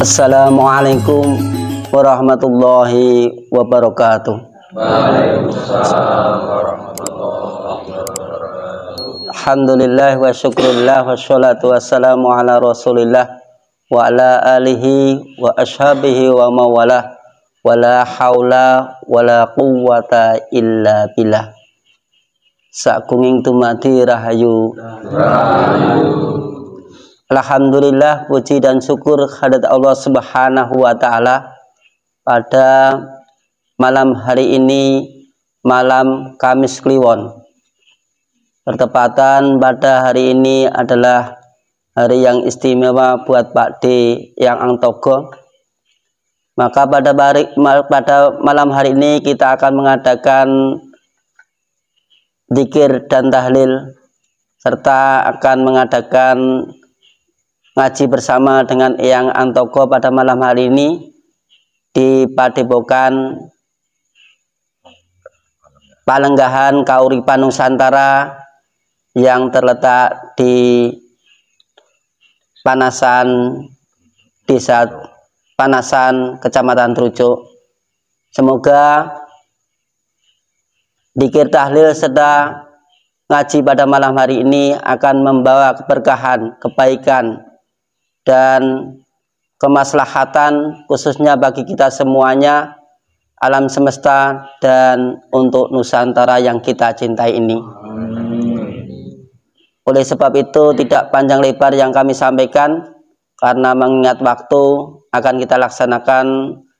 Assalamualaikum warahmatullahi wabarakatuh. Waalaikumsalam warahmatullahi wabarakatuh. Alhamdulillah wa syukurillah wa sholatu wassalamu ala rasulillah wa ala alihi wa ashabihi wa mawalah wa la hawla wa la quwwata illa billah. Sakunging tumati rahayu. Alhamdulillah, puji dan syukur kehadirat Allah Subhanahu wa taala pada malam hari ini, malam Kamis Kliwon. Bertepatan pada hari ini adalah hari yang istimewa buat Pak D yang Angtogo. Maka pada malam hari ini kita akan mengadakan dzikir dan tahlil serta akan mengadakan ngaji bersama dengan Eyang Antogo pada malam hari ini di Padepokan Palenggahan Kauripan Nusantara yang terletak di Panasan, Desa Panasan, Kecamatan Trucuk. Semoga dzikir tahlil serta ngaji pada malam hari ini akan membawa keberkahan, kebaikan, dan kemaslahatan khususnya bagi kita semuanya, alam semesta, dan untuk Nusantara yang kita cintai ini. Oleh sebab itu tidak panjang lebar yang kami sampaikan, karena mengingat waktu akan kita laksanakan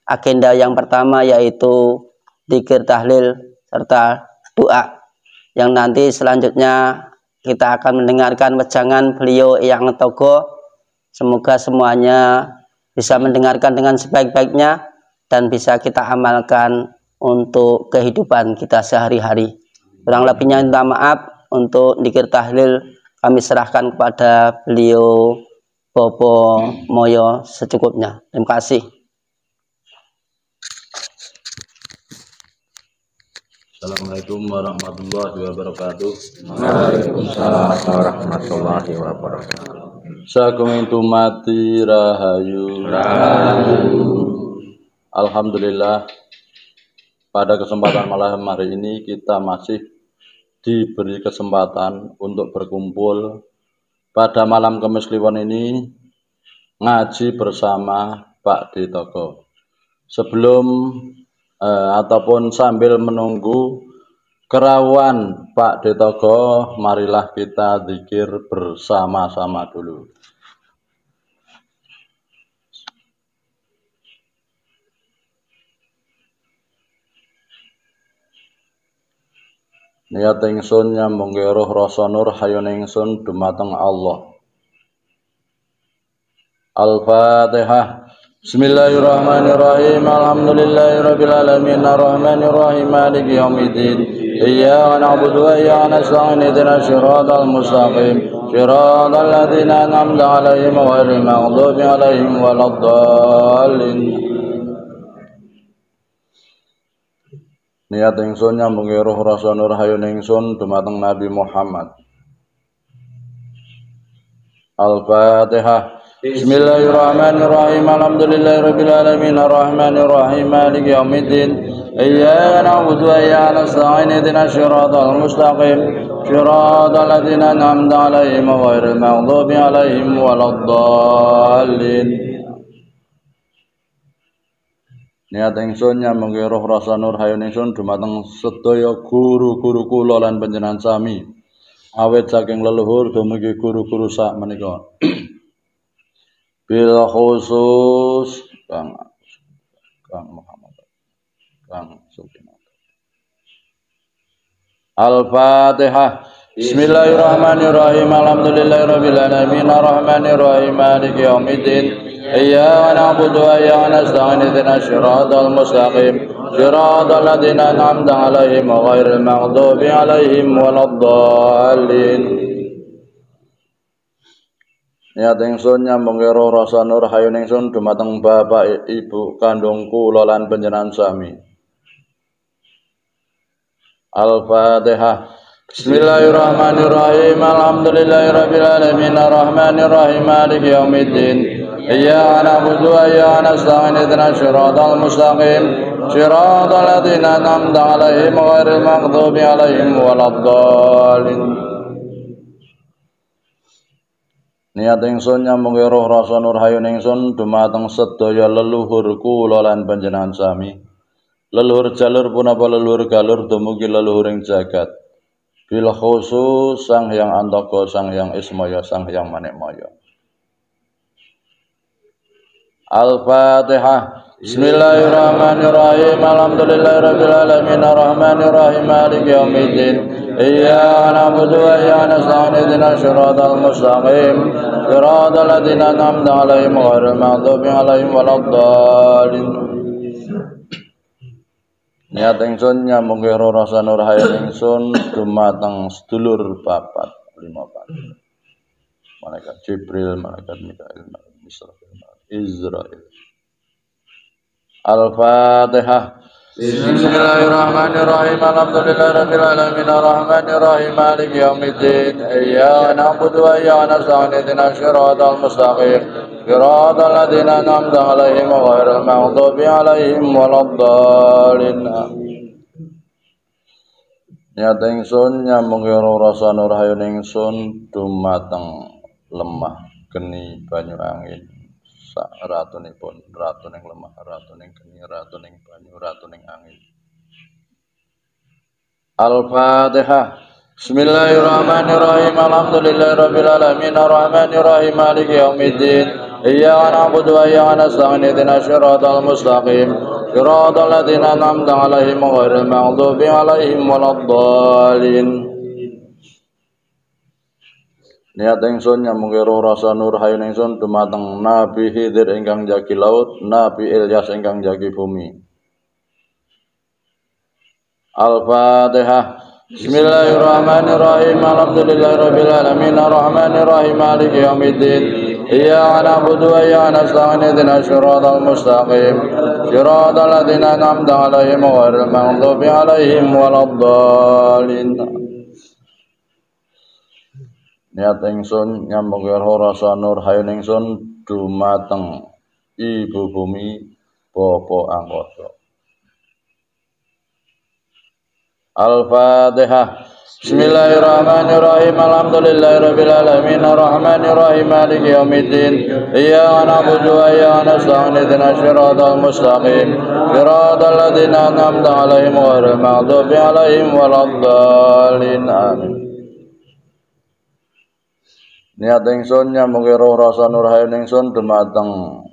agenda yang pertama, yaitu dzikir tahlil serta doa, yang nanti selanjutnya kita akan mendengarkan wejangan beliau Eyang Antogo. Semoga semuanya bisa mendengarkan dengan sebaik-baiknya dan bisa kita amalkan untuk kehidupan kita sehari-hari. Kurang lebihnya minta maaf. Untuk dzikir tahlil kami serahkan kepada beliau Bopo Moyo secukupnya. Terima kasih. Assalamualaikum warahmatullahi wabarakatuh. Waalaikumsalam warahmatullahi wabarakatuh. Saking tumati rahayu. Alhamdulillah, pada kesempatan malam hari ini kita masih diberi kesempatan untuk berkumpul pada malam Kamis Kliwon ini ngaji bersama Pak D Togo. Sebelum ataupun sambil menunggu kerawan Pak D Togo, marilah kita zikir bersama-sama dulu. Niat ingsun nyambung roh rasa nur hayun ingsun dumateng Allah. Al-Fatihah. Bismillahirrahmanirrahim. Alhamdulillahirabbil alamin arrahmanir rahim maliki yaumiddin. Iyyaka na'budu wa iyyaka nasta'in ihdinas siratal mustaqim. Siratal ladzina an'amta 'alaihim ghairil maghdubi 'alaihim waladdallin. Niat ingsun nyambung roh rasa nur hayun ingsun dumateng Nabi Muhammad. Al-Fatihah. Bismillahirrahmanirrahim. Alhamdulillahirabbil alamin arrahmanir rahim maliki yaumiddin. Iyyaka na'budu wa iyyaka nasta'in ihdinas siratal mustaqim. Siratal ladzina an'amta 'alaihim ghairil maghdubi 'alaihim waladdallin. Niat ingsun nyambung roh rasa nur hayun ingsun dumateng sedaya guru-guru kula lan panjenengan sami, awit saking leluhur dumugi guru-guru sak menika. Bil khusus Kang Muhammad Kang Sultan. Al-Fatihah. Bismillahirrahmanirrahim. Alhamdulillahirabbil alamin arrahmanir rahim maliki yaumiddin. Iyyaka na'budu wa iyyaka nasta'in ihdinas siratal mustaqim. Siratal ladzina an'amta 'alaihim ghairil maghdubi 'alaihim waladdallin. Niat ingsun nyambung roh rasa nur hayun ingsun dumateng bapak ibu kandung kula lan panjenengan sami. Al-Fatihah. Bismillahirrahmanirrahim. Alhamdulillahirabbil alamin. Arrahmanirrahim. Maliki yaumiddin. Iyyaka na'budu wa iyyaka nasta'in. Ihdinas siratal mustaqim. Siratal ladzina an'amta 'alaihim ghairil maghdubi 'alaihim waladdallin. Niat ingsun nyambung roh rasa nur hayun ingsun dumateng sedaya leluhur kula lan panjenengan sami. Leluhur jalur punapa leluhur galur dumugi leluhuring jagat. Bil khusus Sang Hyang Antaka, Sang Hyang Ismaya, Sang Hyang Manikmaya. Al-Fatihah. Bismillahirrahmanirrahim. Alhamdulillahirabbil alamin. Arrahmanirrahim. Maliki yaumiddin. Iyyaka na'budu wa iyyaka nasta'in. Ihdinas siratal mustaqim. Siratal ladzina an'amta 'alaihim ghairil maghdubi alaihim waladdallin. Niat ingsun nyambung roh rasa nur hayat ingsun dumateng sedulur papat 5 malaikat Jibril, malaikat Mikail, malaikat Israfil, malaikat Israil. Al-Fatihah. Bismillahirrahmanirrahim. Alhamdulillahirabbil alamin. Arrahmanirrahim. Maliki yaumiddin. Iyyaka na'budu wa iyyaka nasta'in. Ihdinas siratal mustaqim. Siratal ladzina an'amta 'alaihim ghairil maghdubi 'alaihim waladdallin. Niat ingsun nyambung roh rasa nur hayun ingsun dumateng lemah geni banyu angin. Sak ratunipun, ratuning lemah, ratuning geni, ratuning banyu, ratuning angin. Al-Fatihah. Bismillahirrahmanirrahim. Alhamdulillahirabbil alamin. Arrahmanirrahim. Maliki yaumiddin. Iyyaka na'budu wa iyyaka nasta'in. Ihdinas siratal mustaqim. Siratal ladzina an'amta 'alaihim ghairil maghdubi 'alaihim waladdallin. Niat ingsun nyambung roh rasa nur hayun ingsun dumateng Nabi Khidir ingkang jagi laut, Nabi Ilyas ingkang jagi bumi. Al-Fatihah. Bismillahirrahmanirrahim. Alhamdulillahirabbil alamin. Arrahmanirrahim. Maliki yaumiddin. Iyyaka na'budu wa iyyaka nasta'in. Ihdinas siratal mustaqim. Siratal ladzina an'amta 'alaihim ghairil maghdubi 'alaihim waladdallin. Niat ingsun nyambung roh rasa nur hayun ingsun dumateng ibu bumi bapa angkasa. Al-Fatihah. Bismillahirrahmanirrahim. Alhamdulillahirabbil alamin. Arrahmanirrahim. Maliki yaumiddin. Iyyaka na'budu wa iyyaka nasta'in. Ihdinas siratal mustaqim. Siratal ladzina an'amta 'alaihim ghairil maghdubi 'alaihim waladdallin. Amin. Niat ingsun nyambung roh rasa nur hayun ingsun dumateng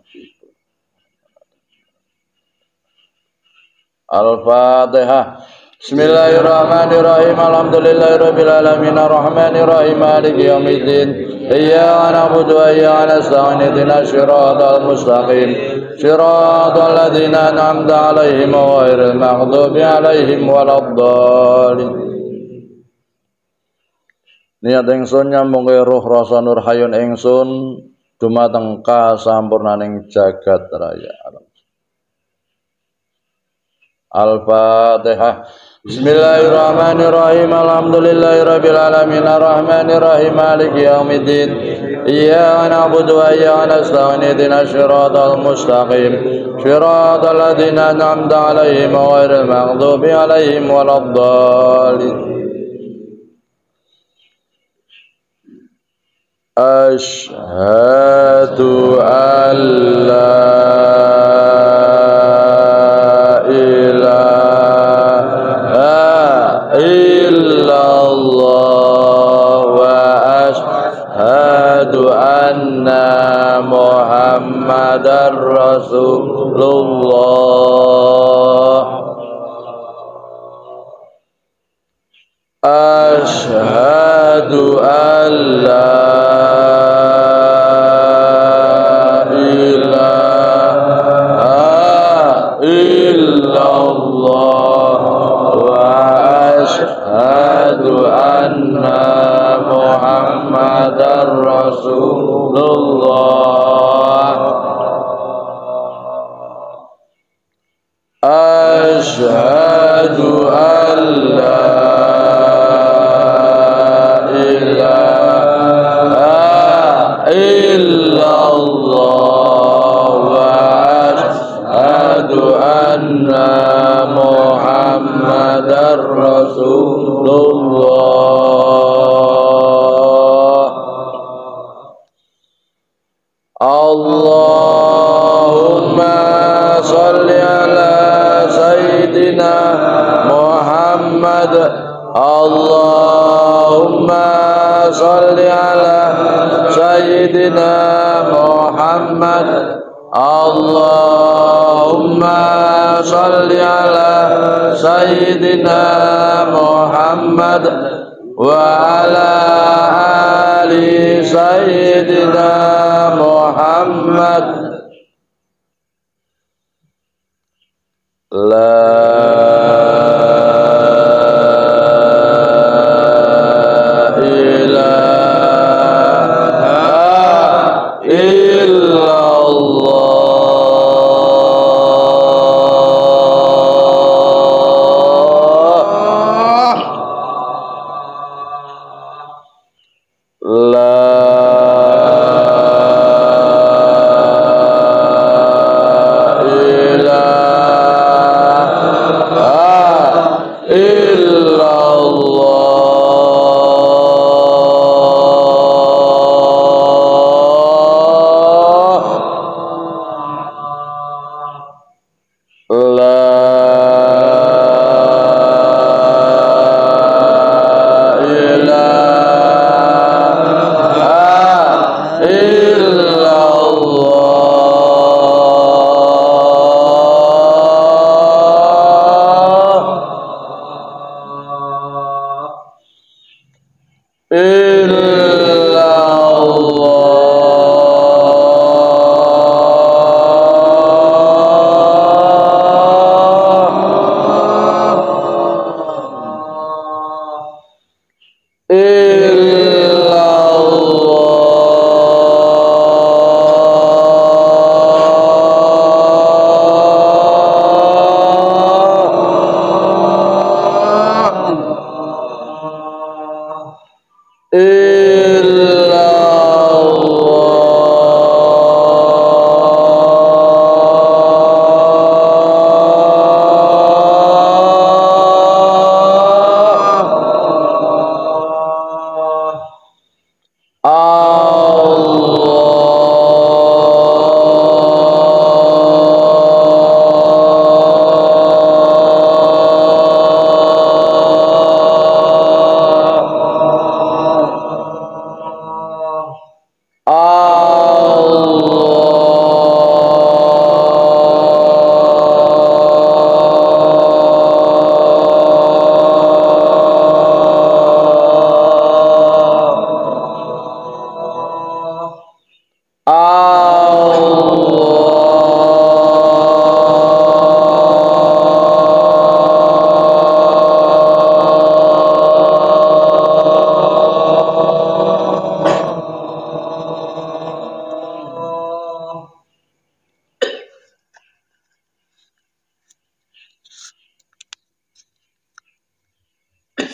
Al-Fatihah. Bismillahirrahmanirrahim. Alhamdulillahirabbil alamin. Arrahmanirrahim. Maliki yaumiddin. Iyyaka na'budu wa iyyaka nasta'in. Ihdinas siratal mustaqim. Siratal ladzina an'amta 'alaihim ghairil maghdubi 'alaihim waladdallin. Niat ingsun nyambung roh rasa nur hayun ingsun dumateng kasampurnaning jagat raya alam. Al-Fatihah. Bismillahirrahmanirrahim. Alhamdulillahirabbil alamin. Arrahmanirrahim. Maliki yaumiddin. Iyyaka na'budu wa iyyaka nasta'in. Ihdinas siratal mustaqim. Siratal ladzina an'amta 'alaihim ghairil maghdubi 'alaihim waladdallin. Asyhadu an la ilaha illallah wa asyhadu anna Muhammadar Rasulullah. Asyhadu an la ilaha illallah wa asyhadu anna Muhammadar Rasulullah. Asyhadu an la Allahumma sholli ala Sayyidina Muhammad. Allahumma sholli ala Sayyidina Muhammad. Allahumma sholli ala Sayyidina Muhammad wa ala ali Sayyidina Muhammad. La ilaha illallah.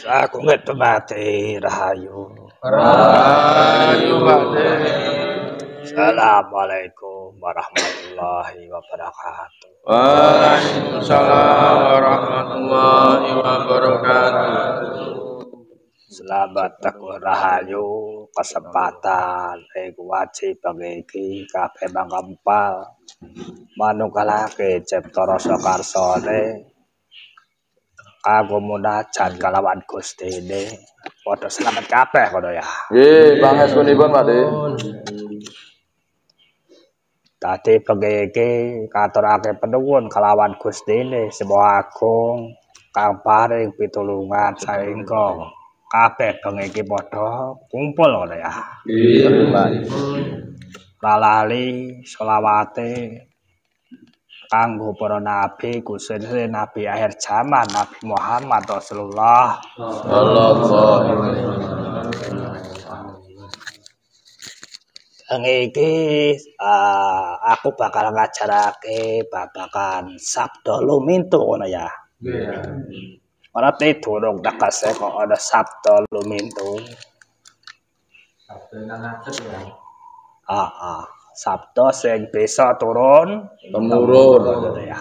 Aku ngetu mati rahayu. Rahayu Pakde. Assalamualaikum warahmatullahi wabarakatuh. Waalaikumsalam warahmatullahi wabarakatuh. Selamat takut rahayu kesempatan wajib bagi kabeh mangkempal manunggalake cipta rasa karsane aku munajat kalawan Gustine padha selamat kabeh kono ya. Nggih, pangestunipun Pakde. Tadi pengiki katurake penuwun kalawan Gustine Semoga Agung kang paring pitulungan saengga kabeh pengiki padha kumpul ngono ya. Nggih, Pak. Lalali selawate kanggo para nabi khususnya nabi akhir zaman Nabi Muhammad Rasulullah sallallahu alaihi wasallam. Iki aku bakal ngajarake babagan sabda lumintu ngono ya. Ora durung tekese kok ana sabda lumintu. Sabda ngadeg ya. Sabda sing bisa turun temurun ngono ya.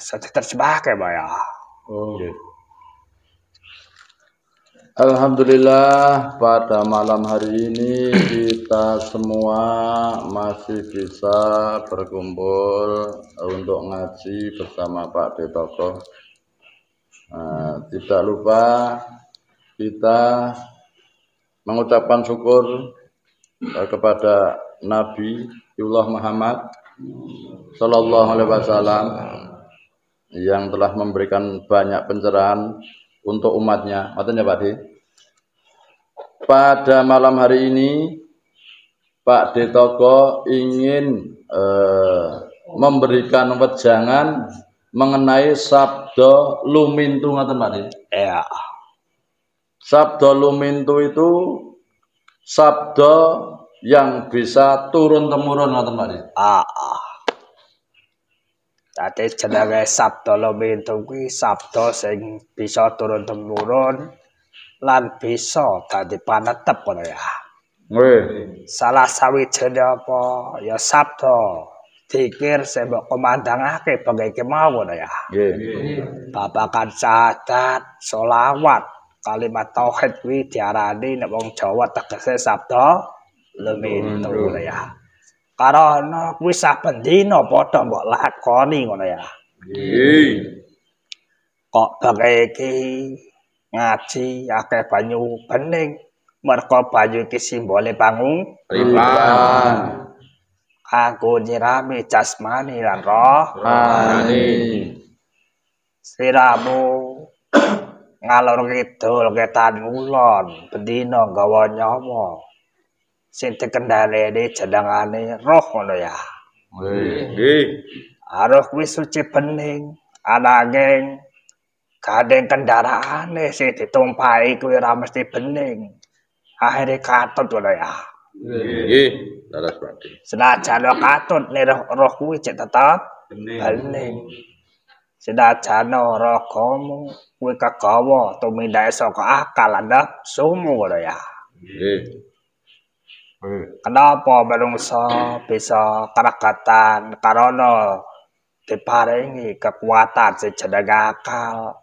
Saya terjemahke Pak ya. Oh. Alhamdulillah pada malam hari ini kita semua masih bisa berkumpul untuk ngaji bersama Pak Detoko. Tidak lupa kita mengucapkan syukur kepada Nabi Muhammad Sallallahu Alaihi Wasallam yang telah memberikan banyak pencerahan untuk umatnya. Maksudnya Pak De. Pada malam hari ini Pak Detoko ingin memberikan wejangan mengenai sabda lumintu, ngaten Pak De. Ya. Sabda lumintu itu sabda yang bisa turun temurun, ngaten Pak De. Tadi jenenge sabda lumintu kuwi sabda sing bisa turun temurun lan bisa dadi panetep ngono ya. Nggih. Salah sawijine apa ya sabda dikir sing mbok kumandhangake bengi mau ngono ya. Nggih. Babagan syahadat, sholawat, kalimat tauhid kuwi diarani nek wong Jawa tegese sabda lumintu ngono ya. Karena kuwi saben dina padha mbok lakoni ngono ya. Nggih. Kok bengi iki ngaji akeh banyu bening, merga banyu iki simbole Riban. kanggo nyirami jasmani lan rohani. Sliramu ngalor ngidul ketan ngulon, bendina nggawa nyawa. Sing dikendhaleni jenengane roh ngono ya. Nggih. Roh kuwi suci bening, ananging gandeng kendaraane sing ditumpahi kuwi ora mesti bening. Akhire katut ngono ya. Nggih. Laras Pak De. Senajan katut nek roh kuwi cek tetep bening. Senajan ragamu kuwi kegawa tumindake saka akal lan nafsumu ngono ya. Nggih. Kenapa manungsa bisa karegatan karana diparingi kekuatan sing jenenge akal,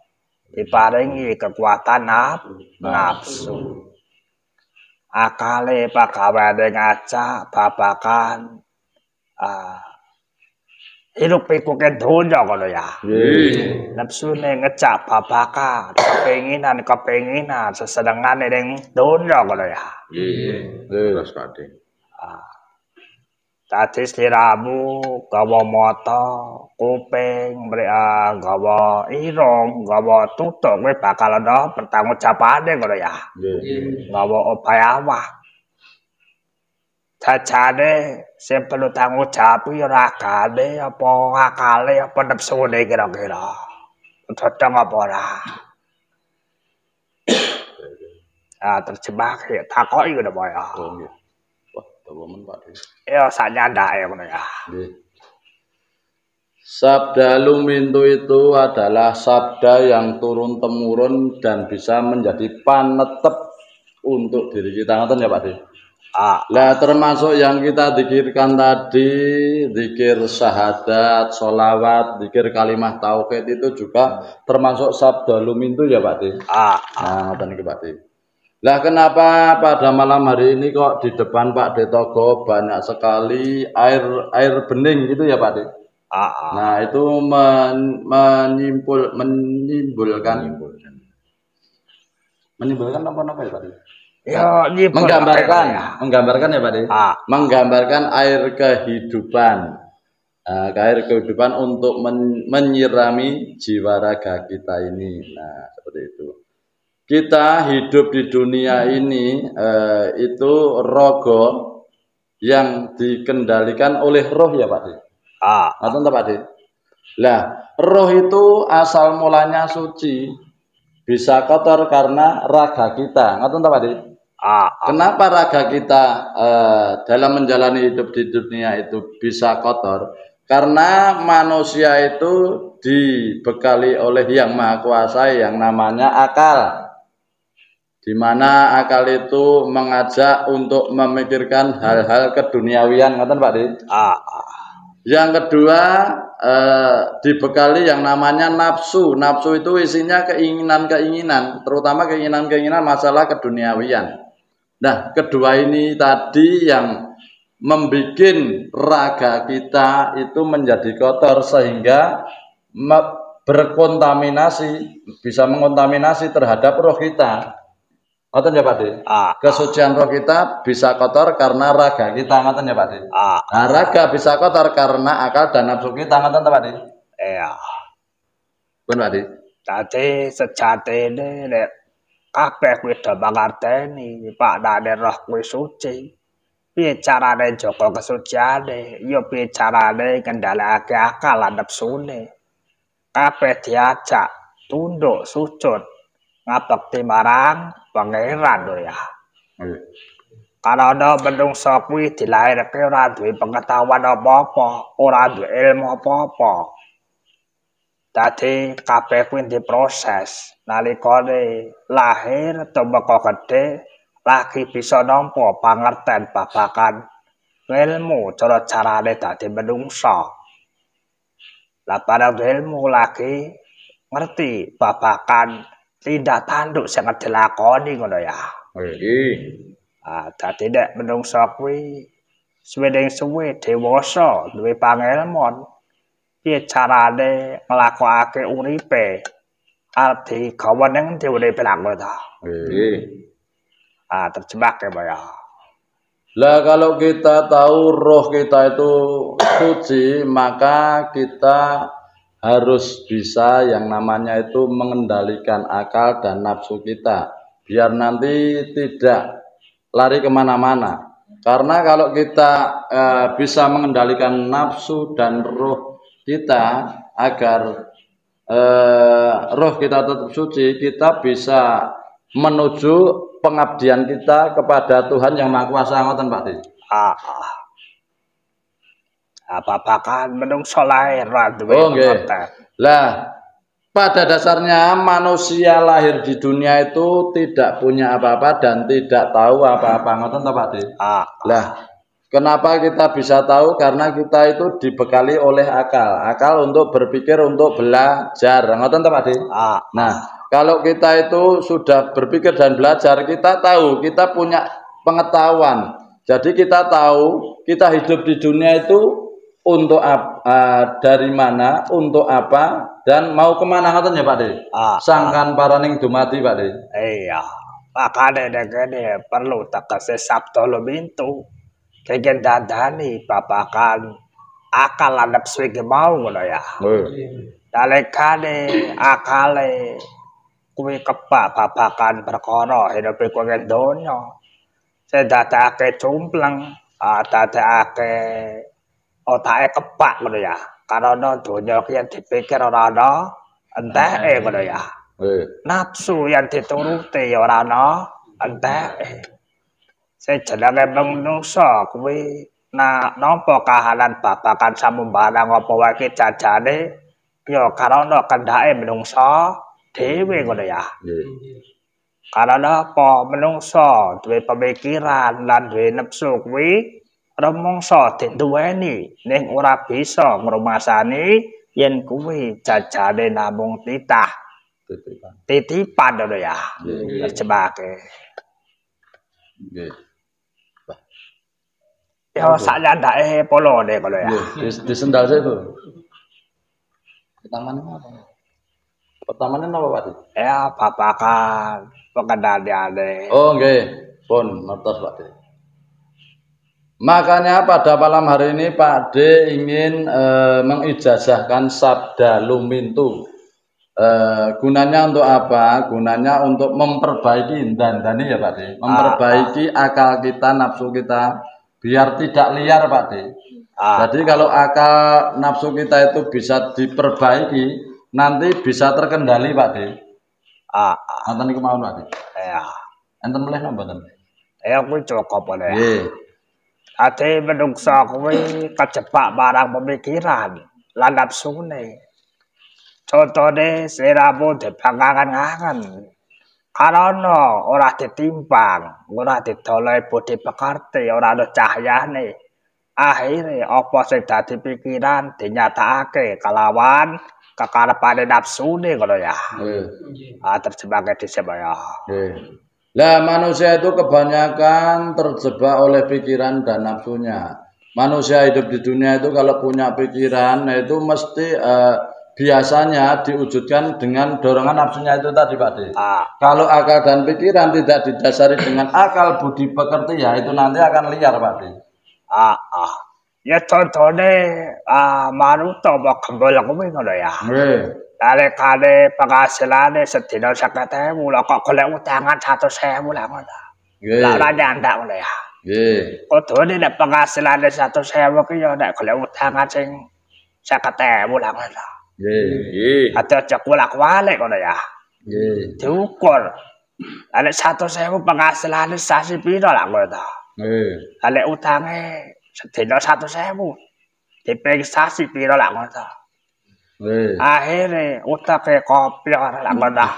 diparingi kekuatan nafsu. Akale pagaweane ngajak babakan hidup iku donya ngono ya. Nggih. Nafsune ngejak babakan kepenginan sesenengane ning donya ngono ya. Nggih. Laras Pak De. Dadi sliramu gawa mata, kuping, gawa irung, gawa tutuk kowe bakal ana pertanggungjawabane ngono ya. Nggih. Gawa obahe awak. Jajane sing perlu tanggung jawab ya ragane apa akale apa nepsune kira-kira. Cocok apa ora? Terjemah takoki ngono wae. Oh nggih. Wah, dawa men Pak De. Ya sanyandake ngono ya. Nggih. Sabda lumintu itu adalah sabda yang turun temurun dan bisa menjadi panetep untuk diri kita, ngoten ya Pak De. Lah termasuk yang kita zikirkan tadi, zikir syahadat, sholawat, zikir kalimat tauhid itu juga termasuk sabda lumintu ya Pak De. Nah, ngoten iki Pak De. Lah kenapa pada malam hari ini kok di depan Pak Detoko banyak sekali air bening gitu ya Pak De? Nah itu menimbulkan apa ya Pak De? Ya, menggambarkan ya Pak De? Menggambarkan air kehidupan. Air kehidupan untuk menyirami jiwa raga kita ini. Nah seperti itu. Kita hidup di dunia ini itu rogo yang dikendalikan oleh roh ya Pak De. Ngaten ta Pak De? Lah, roh itu asal mulanya suci, bisa kotor karena raga kita. Ngaten ta Pak De? Kenapa raga kita dalam menjalani hidup di dunia itu bisa kotor? Karena manusia itu dibekali oleh Yang Maha Kuasa yang namanya akal. Di mana akal itu mengajak untuk memikirkan hal-hal keduniawian, ngoten Pak De? Yang kedua dibekali yang namanya nafsu. Nafsu itu isinya keinginan-keinginan, terutama keinginan-keinginan masalah keduniawian. Nah, kedua ini tadi yang membuat raga kita itu menjadi kotor sehingga berkontaminasi, bisa mengontaminasi terhadap roh kita. Ngoten ya Pak De? Kesucian roh kita bisa kotor karena raga kita, ngoten ya Pak De? Nah, raga bisa kotor karena akal dan nafsu kita, ngoten ta Pak De? Iya. Pun Pak De? Dadi sejatine nek kabeh kuwi do mangerteni paknane roh kuwi suci. Piye carane jaga kesuciane? Ya piye carane kendhalekake akal lan nepsune. Kabeh diajak tunduk sujud ngabekti marang pangeran lho ya. Karena menungsa kuwi dilairke ora duwe pengetahuan apa-apa, ora duwe ilmu apa-apa. Dadi kabeh kuwi diproses nalikane lahir tumeka gedhe lagi bisa nampa pangerten babagan ilmu cara carane dadi menungsa. Lah barang ilmu lagi ngerti babagan tindak tanduk sing dilakoni ngono ya. Nggih. Dadi nek menungsa kuwi suwe dewasa duwe pangelmon piye carane nglakokake uripe arep digawa ning endi uripe lak ta. Nggih. Terjemahke Pak ya. Lah kalau kita tahu roh kita itu suci, maka kita harus bisa yang namanya itu mengendalikan akal dan nafsu kita, biar nanti tidak lari kemana-mana. Karena kalau kita bisa mengendalikan nafsu dan roh kita agar roh kita tetap suci, kita bisa menuju pengabdian kita kepada Tuhan yang Maha Kuasa, ngoten Pak De. Babagan menungso lahir duwe pengertian. Lah, pada dasarnya manusia lahir di dunia itu tidak punya apa-apa dan tidak tahu apa-apa, ngoten ta Pak De? Lah, kenapa kita bisa tahu? Karena kita itu dibekali oleh akal untuk berpikir, untuk belajar, ngoten ta Pak De? Nah, kalau kita itu sudah berpikir dan belajar, kita tahu, kita punya pengetahuan. Jadi kita tahu kita hidup di dunia itu untuk dari mana, untuk apa, dan mau kemana, ngoten ya Pak De? Sangkan paraning dumadi Pak De. Iya, makanya dene perlu tegese sabda lumintu. Kegen dadani babakan akal lan nafsu iki mau ngono ya. Dalekane akale kuwi kebak babakan perkara hidup kuwi donya. Sing dadake cumpleng, dadake otake kebak ngono ya. Karena donya ki yang dipikir ora ana enteke ngono ya. Nafsu yang dituruti ya ora ana enteke. Sing jenenge menungsa kuwi nampa kahanan babagan samumbarang apa wae iki jajane ya karena kendhake menungsa dhewe ngono ya. Karena apa menungsa duwe pemikiran lan duwe nafsu kuwi rumangsa diduweni ning ora bisa ngrumasani yen kuwi jajane namung titipan ngono ya. Terjemahake. Nggih. Ya sak nyandake polone ngono ya. Di sendal saya itu. Pertamanya apa? Pertamanya apa Pak? Ya babakan pengendaliane. Oh nggih, pun ngertos Pak De. Makanya pada malam hari ini Pak De ingin mengijazahkan sabda lumintu. Gunanya untuk apa? Gunanya untuk memperbaiki dandani ya Pak De. Memperbaiki akal kita, nafsu kita biar tidak liar Pak De. Jadi kalau akal nafsu kita itu bisa diperbaiki, nanti bisa terkendali Pak De. Nanti niku mawon Pak De. Ya. Enten meleh napa mboten? Ya kuwi cukup ya. Nggih. Ate menungsa kuwi kejebak barang pemikiran lan nafsune. Contone siramu dipangangan-angan. Karena ora ditimbang, ora didoleh budi pekerti, ora ana cahyane. akhire apa sing dadi pikiran dinyatakake kelawan kekarepane nafsune ngono ya. Terjemahke dhisik ya. Lah manusia itu kebanyakan terjebak oleh pikiran dan nafsunya. Manusia hidup di dunia itu kalau punya pikiran itu mesti biasanya diwujudkan dengan dorongan nafsunya itu tadi Pak De. Kalau akal dan pikiran tidak didasari dengan akal budi pekerti ya itu nanti akan liar Pak De. Ya contone Maruto mau kembal kuwi ngono ya. Nalekane penghasilane sedina 50.000 lho kok golek utangan 100.000 lah ngono. Lah ora nyandak ngono ya. Nggih. Kudune nek penghasilane 100.000 ki ya nek golek utangan sing 50.000 lah ngono. Nggih. Aja kuwalik ngono ya. Nggih. Diukur. Nek 100.000 penghasilane sasi pira lah ngono. Nggih. Nek utange sedina 100.000 diping sasi pira lah ngono. Akhirnya utake kopior lah ngono.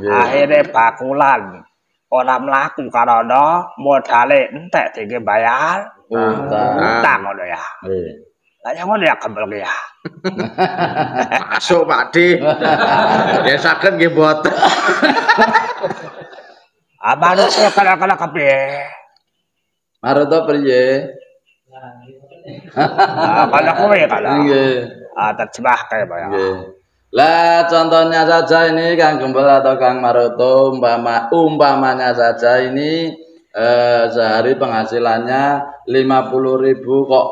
Akhirnya bakulan ora mlaku karena modale entek dike bayar utang ngono ya. Lah yang ngono ya kembel ya. Masuk Pak De. Ya saged nggih mboten. Abang kala kepiye? Maroto priye? Kalau kowe kalau. Nggih. Terjemahke ya. Nggih. Lah contohnya saja ini Kang Gembel atau Kang Maroto umpamanya saja ini sehari penghasilannya 50.000 kok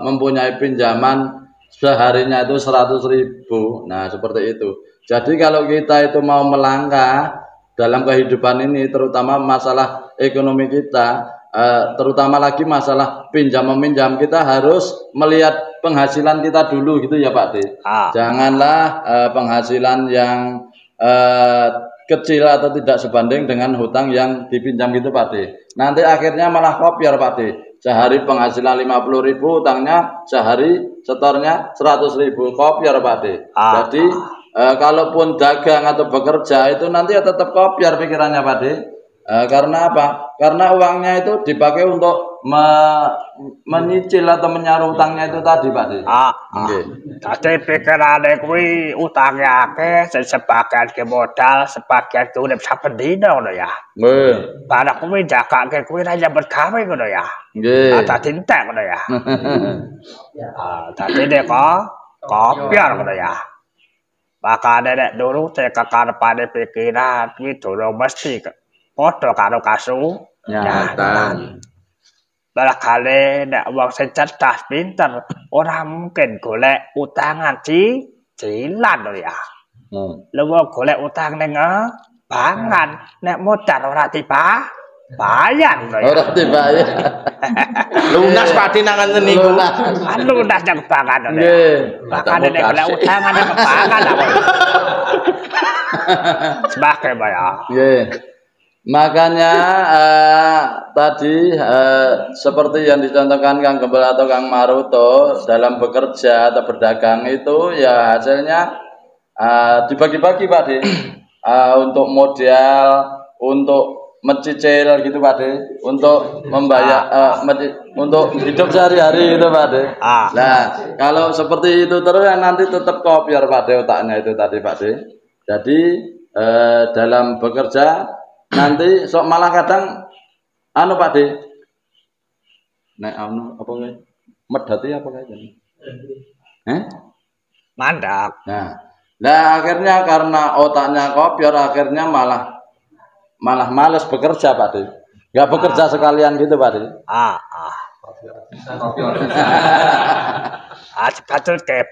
mempunyai pinjaman seharinya itu 100.000. Nah, seperti itu. Jadi kalau kita itu mau melangkah dalam kehidupan ini terutama masalah ekonomi kita terutama lagi masalah pinjam meminjam kita harus melihat penghasilan kita dulu gitu ya Pak De. Janganlah penghasilan yang kecil atau tidak sebanding dengan hutang yang dipinjam gitu Pak De. Nanti akhirnya malah kopiar Pak De. Sehari penghasilan 50.000 hutangnya sehari setornya 100.000 kopiar Pak De. Jadi kalaupun dagang atau bekerja itu nanti ya tetap kopiar pikirannya Pak De. Karena apa? Karena uangnya itu dipakai untuk menyicil atau menyaru utangnya itu tadi Pak De. Nggih. Dadi pikirane kuwi utange akeh, sebagian ke modal, sebagian urip saben dina ngono ya. Nggih. Barang kuwi jagake kuwi ra nyambet gawe ngono ya. Nggih. Dadi entek ngono ya. Dadi nek kopiar ngono ya. Makane nek nuruti kekarepane pikiran kuwi durung mesti padha karo kasunyatan. Barangkali nek wong sing cerdas pinter ora mungkin golek utangan cicilan lho ya. Lha wong golek utang ning bangan nek modal ora bayar lho ya. Ora dibayar. Lunas Pak De nang ngenten niku. Lunas nang bangan lho. Nggih. Makane nek golek utangan nang bangan apa. Sebagai bayar. Nggih. Makanya tadi seperti yang dicontohkan Kang Gembel atau Kang Maroto dalam bekerja atau berdagang itu ya hasilnya dibagi-bagi Pak De. Untuk modal, untuk mencicil gitu Pak De, untuk membayar untuk hidup sehari-hari itu Pak De. Nah, kalau seperti itu terus ya nanti tetap kopiar Pak De otaknya itu tadi Pak De. Jadi dalam bekerja nanti sok malah kadang anu Pak De. Nek anu apa kae? Medhati apa kae? Mandak. Nah, akhirnya karena otaknya kopior akhirnya malah males bekerja Pak De. Enggak bekerja sekalian gitu Pak De. Betul ke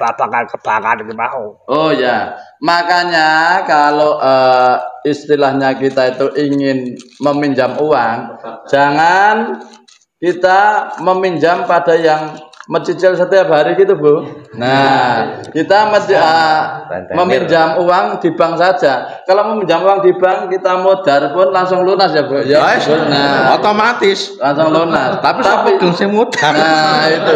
kebangan itu mau. Oh ya, makanya kalau istilahnya kita itu ingin meminjam uang, jangan kita meminjam pada yang mencicil setiap hari gitu Bu. Nah, kita meminjam uang di bank saja. Kalau meminjam uang di bank kita modal pun langsung lunas ya Bu. Ya, nah, otomatis langsung lunas. Tapi sing modal. Nah, itu.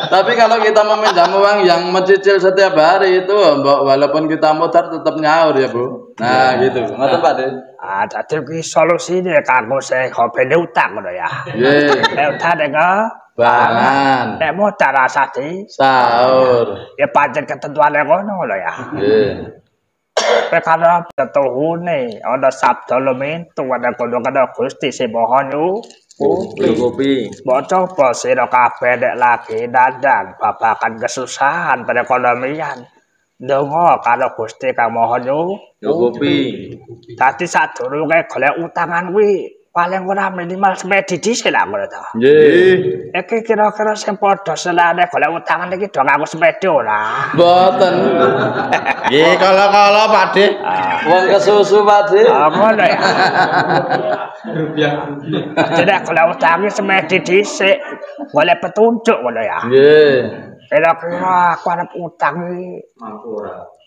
Tapi kalau kita meminjam uang yang mencicil setiap hari itu walaupun kita modal tetap nyaur ya Bu. Nah, gitu. Ngoten Pak De. Dadi kuwi solusine kanggo sing hobine utang ngono ya. Nggih. Nek utang nek Bangan. nek modal rasati Sahur. ya pancen ketentuane ngono lho ya. Nggih. Karena betuhune ana sabda lumintu ana kono kana Gusti sing Maha Kopi. Mbok coba sira kabeh nek lagi dandang babagan kesusahan perekonomian. Ndonga karo Gusti Kang Maha Kopi. Dadi sadurunge golek utangan kuwi paling ora minimal semedi dhisik lah ngono to. Nggih. Iki kira-kira sing padha senane golek utangan iki do nganggo semedi ora. Mboten. Nggih, kala-kala Pak De. Wong kesusu Pak De. Ngono ya. Jadi golek utangan semedi dhisik, golek petunjuk ngono ya. Nggih. Kira-kira aku arep utang iki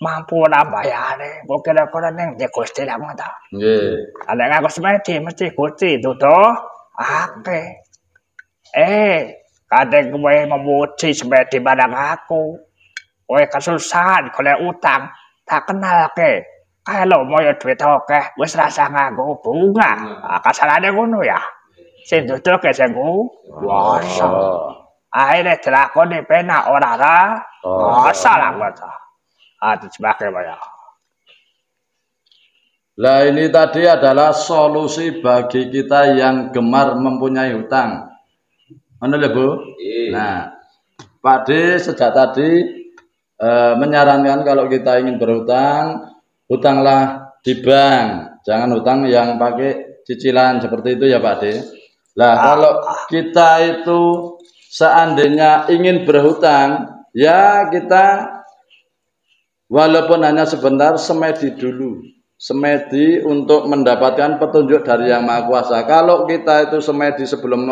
mampu ora bayare. Kok kira-kira ning ndi Gusti lak ngono to. Nggih. Nek aku semedi mesti Gusti dudu akeh. Kadang kowe memuji semedi barang aku. Kowe kesusahan golek utang, tak kenalke. Kalau moyo duit akeh wis rasa nganggo bunga. Kasarane ngono ya. Sing duduke sing kuwasa. Akhirnya dilakoni penak ora salah ngono. Dijebake ya. Lah ini tadi adalah solusi bagi kita yang gemar mempunyai hutang. Mana lho Bu? Nah, Pak D sejak tadi menyarankan kalau kita ingin berhutang, hutanglah di bank. Jangan hutang yang pakai cicilan seperti itu ya Pak D. Lah kalau kita itu seandainya ingin berhutang, ya kita walaupun hanya sebentar semedi dulu. Semedi untuk mendapatkan petunjuk dari Yang Maha Kuasa. Kalau kita itu semedi sebelum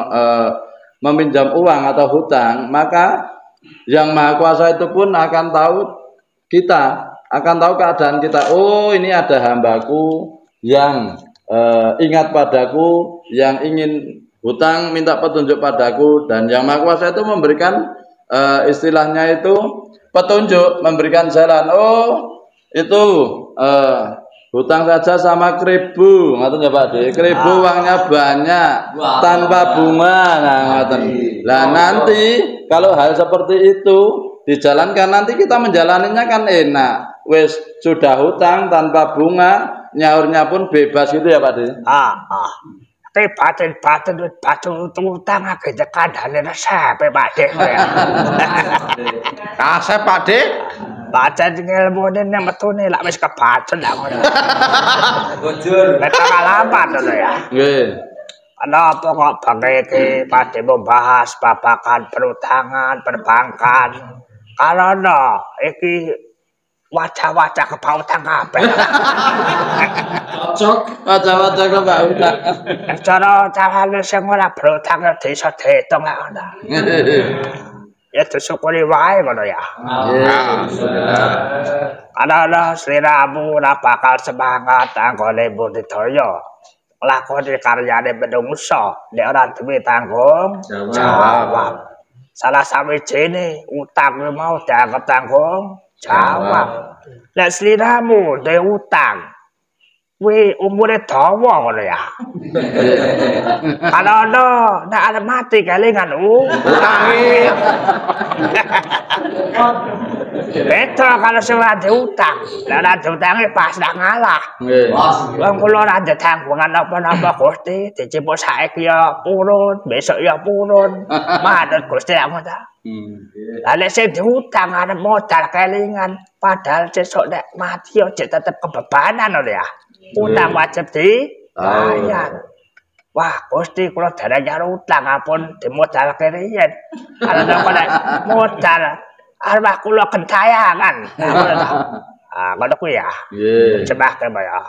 meminjam uang atau hutang, maka Yang Maha Kuasa itu pun akan tahu kita, akan tahu keadaan kita. Oh, ini ada hambaku yang ingat padaku, yang ingin hutang minta petunjuk padaku, dan Yang Maha Kuasa itu memberikan istilahnya itu petunjuk, memberikan jalan. Oh, itu hutang saja sama keribu, ngaten ya Pak De. Keribu uangnya banyak, tanpa bunga, nah ngaten. Lah nanti kalau hal seperti itu dijalankan, nanti kita menjalaninya kan enak. Wes sudah hutang tanpa bunga, nyaurnya pun bebas gitu ya Pak De. Tapi batin utang agak kandhane resepe Pak De. Kasep Pak De. Baca ilmune nek metune lak wis kebacen lak ngono. Bujur. Nek pengalaman ngono ya. Nggih. Ana apa kok bangke Pak De membahas babagan perutangan, perbankan. Karena iki wajah-wajah kepautang kabeh. Cocok wajah-wajah kepautang. Cara carane sing ora berutang ya iso diitung lak ngono. Ya disyukuri wae ngono ya. Ana sliramu ora bakal semangat anggone budidaya. Lakoni karyane menungsa nek ora duwe tanggung jawab. Salah sawijine utang mau dianggap tanggung jawab. Nek sliramu duwe utang kuwi umure dawa ngono ya. Kalau nek arep mati kelingan utange. Beto kalau sing ora utang, nek ora utange pas dak ngalah. Nggih. Wong kula ora ada tanggungan apa-apa Gusti, dicipuk saiki ya purun, besok ya purun. Manut Gusti lak ngono ta. Lah nek sing diutang arep modal kelingan, padahal sesuk nek mati ya tetep kebebanan lho ya. Utang wajib dibayar. Wah, Gusti kula dereng nyar utang ampun dimodalke riyen. Kalau nek modal arep kula gentayangan. Ngono kuwi ya. Nggih. Jebake ya.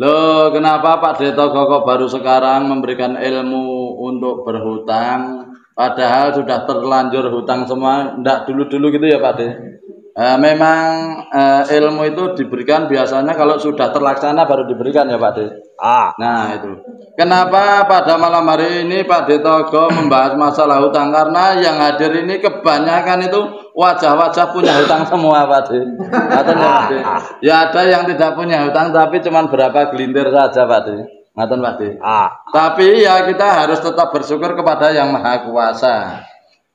Loh, kenapa Pak Deto kok baru sekarang memberikan ilmu untuk berhutang? Padahal sudah terlanjur hutang semua, ndak dulu-dulu gitu ya Pak De? Memang ilmu itu diberikan biasanya kalau sudah terlaksana baru diberikan ya Pak De. Nah itu. Kenapa pada malam hari ini Pak De Togo membahas masalah hutang? Karena yang hadir ini kebanyakan itu wajah-wajah punya hutang semua Pak De. Ngaten ya Pak De. Ya ada yang tidak punya hutang tapi cuma berapa gelintir saja Pak De. Ngaten Pak De. Tapi ya kita harus tetap bersyukur kepada Yang Maha Kuasa.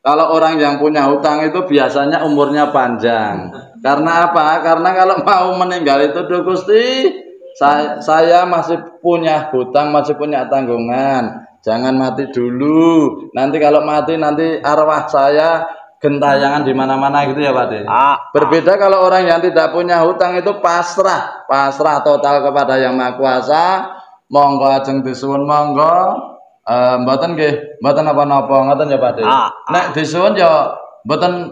Kalau orang yang punya hutang itu biasanya umurnya panjang. Karena apa? Karena kalau mau meninggal itu Duh Gusti, saya masih punya hutang, masih punya tanggungan. Jangan mati dulu. Nanti kalau mati nanti arwah saya gentayangan di mana-mana gitu ya Pak De. Berbeda kalau orang yang tidak punya hutang itu pasrah total kepada Yang Maha Kuasa. Monggo ajeng disuwun monggo. Mboten nggih, mboten napa-napa ngoten ya Pak De. Nek disuwun ya mboten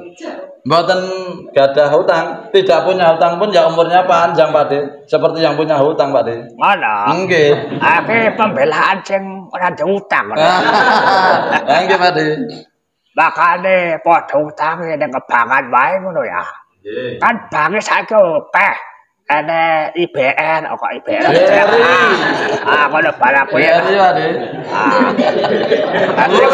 gadah hutang, tidak punya hutang pun ya umurnya panjang Pak De. Seperti yang punya hutang Pak De. Ngono. Nggih. Akeh pembelaan sing ora ada hutang. Nggih Pak De. Makane padha utange ning kebangan wae ngono ya. Nggih. Kan bange saiki akeh. Ada IBR, kok IBR? Ngono barang kuwi. Iya, Pak De.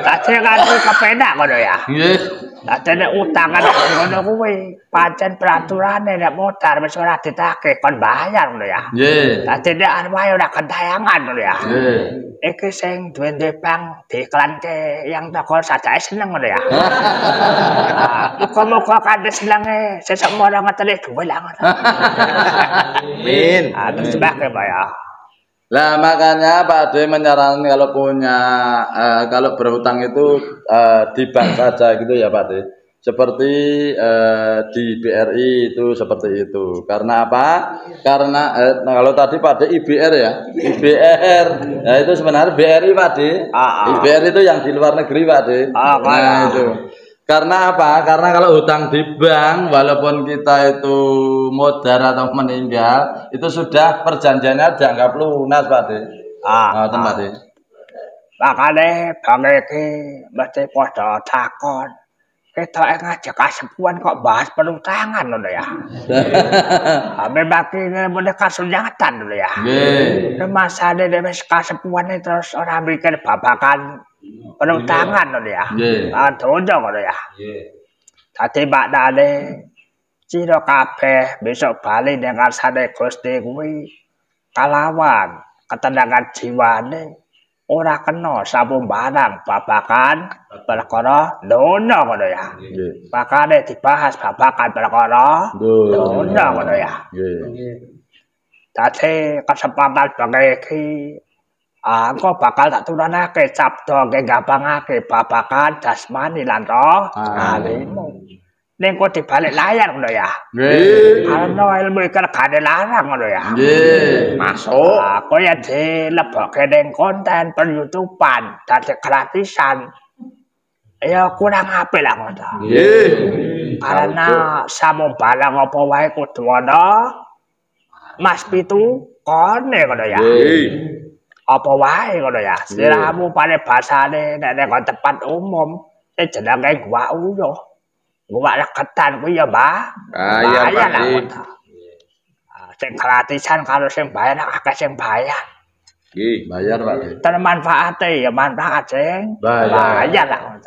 Tadi kan kepenak ngono ya. Nggih. Tadi nek utang kan ngono kuwi, pancen peraturane nek modal wis ora ditagih kon bayar ngono ya. Nggih. Tadi nek arep wae ora kentayangan ngono ya. Nggih. Iki sing duwe bank diiklanke yang toko sajake seneng ngono ya. Muga-muga kandhe senenge sesuk ora ngeteli duwe lah ngono. Amin. Terus sebagai Pak ya. Lah makanya Pak De menyarankan kalau punya kalau berhutang itu di bank saja gitu ya Pak De. Seperti di BRI itu seperti itu. Karena apa? Karena kalau tadi Pak De IBR ya, IBR. Nah itu sebenarnya BRI Pak De. IBR itu yang di luar negeri Pak De. Nah itu. Karena apa? Karena kalau hutang di bank, walaupun kita itu modar atau meninggal, itu sudah perjanjiannya dianggap lunas Pak De. Ngoten Pak De. Makane bank iki mesti padha takon. Kita ngajak kasepuan kok bahas penutangan lho ya. Memang ini mulai kasunyatan lho ya. Nggih. Masane wis kasepuan terus ora mikir babakan penutangan lho ya. Nggih. Donya ngono ya. Nggih. Dadi maknane sira kabeh besok bali ning ngarsane Gusti kuwi kalawan ketenangan jiwane. Ora kena sampun barang babakan perkara donya ngono ya. Nggih. Makane dibahas babakan perkara donya ngono ya. Nggih. Dadi kesempatan bengi iki engko bakal tak turunake sabda nggih gampangake babakan jasmani lan rohanimu. Ning kok dibalik layar ngono ya. Nggih. Karena ilmu iki regane larang ngono ya. Nggih. Masuk. Kaya dilebokke ning konten per-YouTubean dadi gratisan. Ya kurang apik lah ngono. Nggih. Karena sampun barang apa wae kudu ana Mas Pitu kone ngono ya. Nggih. Apa wae ngono ya. Sliramu pare basane nek ning tempat umum jenenge gua uyuh. Gua reketan kuwi ya, Mbah. Bayar Pak De. Sing gratisan karo sing bayar akeh sing bayar. Nggih, bayar Pak De. Manfaate ya manfaat sing bayar lah ngono.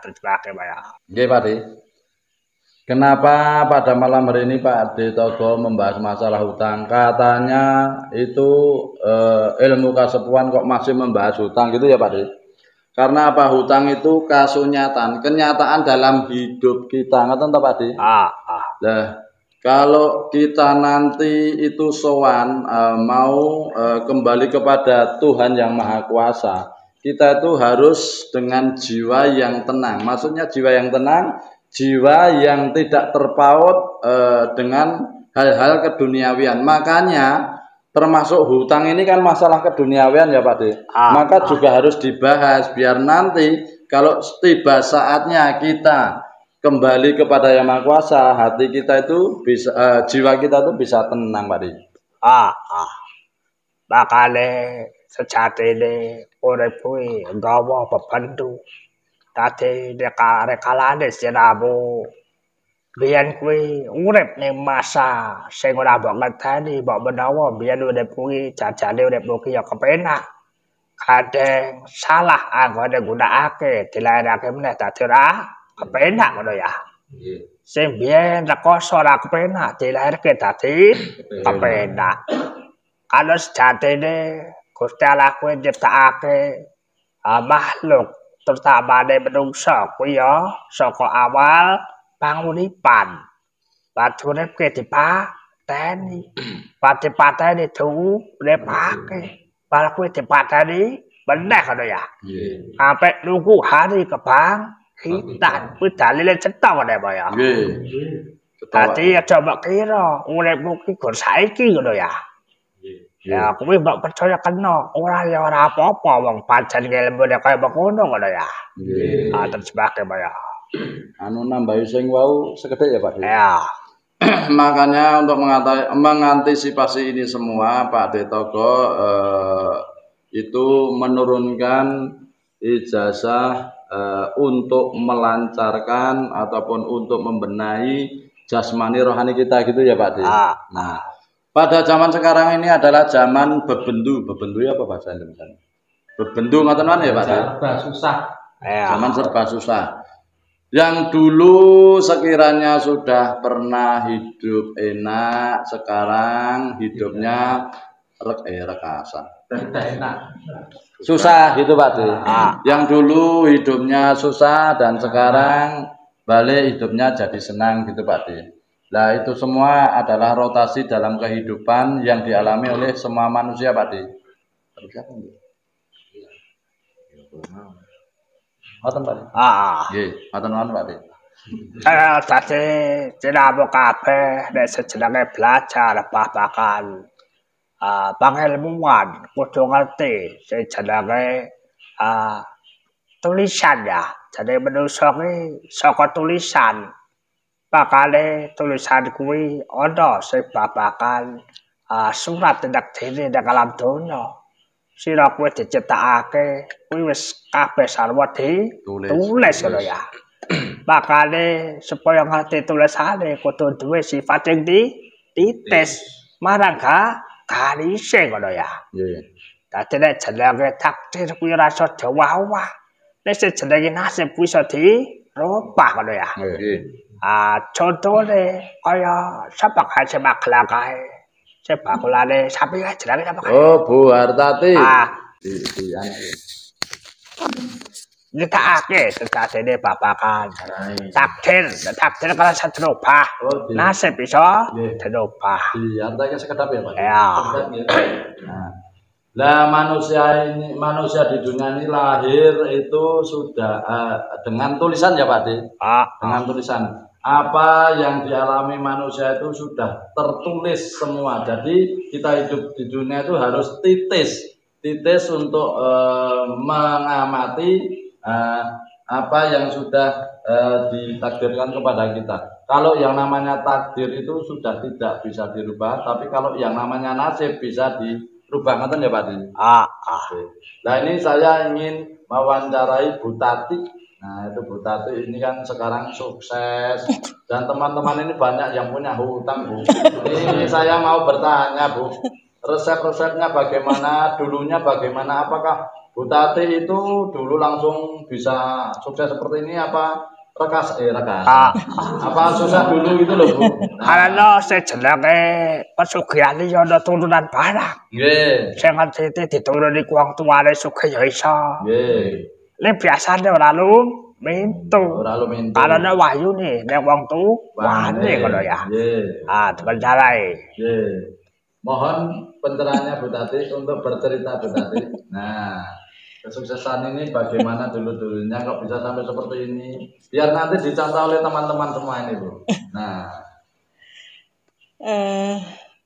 Terus pakai bayar. Nggih Pak De. Kenapa pada malam hari ini Pak De Togo membahas masalah hutang? Katanya itu ilmu kasepuan kok masih membahas hutang gitu ya Pak De? Karena apa? Hutang itu kasunyatan, kenyataan dalam hidup kita. Ngoten ta Pak De? Nah, kalau kita nanti itu sowan mau kembali kepada Tuhan yang Maha Kuasa, kita itu harus dengan jiwa yang tenang. Maksudnya jiwa yang tenang, jiwa yang tidak terpaut dengan hal-hal keduniawian. Makanya termasuk hutang ini kan masalah keduniawian ya Pak De. Maka juga harus dibahas biar nanti kalau tiba saatnya kita kembali kepada Yang Maha Kuasa, hati kita itu bisa jiwa kita itu bisa tenang Pak De. Makane sejatine urip kuwi nggawa bebendu. Dadi rekalane siramu biyen kuwi urip ning masa sing ora mbok ngerteni mbok menawa biyen urip kuwi jajane urip kuwi ya kepenak. Kadang salah anggone gunakake dilairake meneh dadi ora kepenak ngono ya. Sing biyen rekoso ora kepenak dilairke dadi kepenak. Kalau sejatine Gusti Allah kuwi nyiptakake makhluk terutama menungsa kuwi ya saka awal panguripan. Padha uripke dipateni. Padha pateni diuripake. Bar kuwi dipateni meneh ngono ya. Nggih. Sampai nunggu hari kebangkitan. Kuwi dalile cetha ngene apa ya. Nggih. Dadi aja mbok kira uripmu ki gur saiki ngono ya. Ya kuwi mbok percaya kena, ora ya ora apa-apa wong pancen ilmune kaya mengkono ngono ya. Nggih. Terjemahke Pak ya. Anu nambahi sing wau sekedhik ya Pak. Ya. Makanya untuk mengantisipasi ini semua Pak Detogo itu menurunkan ijazah untuk melancarkan ataupun untuk membenahi jasmani rohani kita gitu ya Pak De. Nah, pada zaman sekarang ini adalah zaman bebendu. Bebendu ya apa bahasa Indonesia? Bebendu ngoten ya Pak De. Serba susah. Zaman serba susah. Yang dulu sekiranya sudah pernah hidup enak, sekarang hidupnya rekasan. Enak. Susah gitu Pak De. Yang dulu hidupnya susah dan sekarang balik hidupnya jadi senang gitu Pak De. Nah itu semua adalah rotasi dalam kehidupan yang dialami oleh semua manusia Pak De. Ngoten Pak. Nggih, ngoten mawon Pak De. Dadi jenenge kabeh nek sejenenge belajar babagan pangilmuan kudu ngerti sing jenenge tulisan ya. Jadi menungso ki saka tulisan. Bakale tulisan kuwi ana sing babagan surat tindak dene ning alam donya. Sira kuwi diciptakake kuwi wis kabeh sarwa ditulis ngono ya. Makane supaya ngerti tulisane kudu duwe sifat sing dites marang garise ngono ya. Nggih. Dadi nek jenenge takdir kuwi ora iso diwah-wah. Nek jenenge nasib kuwi iso dirubah ngono ya. Nggih. Contone kaya sapa kae semakla kae. Sebakulane sapi kae jenenge sapa kae? Oh, Bu Hartati. Di anake. Nyekake sejatine babakan takdir kalau bisa dirubah. Nasib bisa dirubah. Diantake sekedap ya Pak. Ya. Nah, manusia di dunia ini lahir itu sudah dengan tulisan ya Pak De. Dengan tulisan. Apa yang dialami manusia itu sudah tertulis semua. Jadi kita hidup di dunia itu harus titis untuk mengamati apa yang sudah ditakdirkan kepada kita. Kalau yang namanya takdir itu sudah tidak bisa dirubah, tapi kalau yang namanya nasib bisa dirubah, ngoten ya Pak Di. Nah ini saya ingin mewawancarai Bu Tati. Nah itu Bu Tati ini kan sekarang sukses dan teman-teman ini banyak yang punya hutang Bu. Ini saya mau bertanya Bu, resep-resepnya bagaimana, dulunya bagaimana, apakah Bu Tati itu dulu langsung bisa sukses seperti ini apa rekas. Apa susah dulu gitu loh Bu? Karena sejenenge pesugihan iki ana turunan barang. Nggih. Sing ngerti dituruni wong tuane sugih ya iso. Nggih. Nek biasane ora lumintu. Ora lumintu. Karena wahyune nek wong tuane ngono ya. Nggih. Tekan carae. Nggih. Mohon pencerahannya Bu Tati untuk bercerita Bu Tati. Nah, kesuksesan ini bagaimana dulu-dulunya kok bisa sampai seperti ini? Biar nanti dicontoh oleh teman-teman semua ini, Bu. Nah,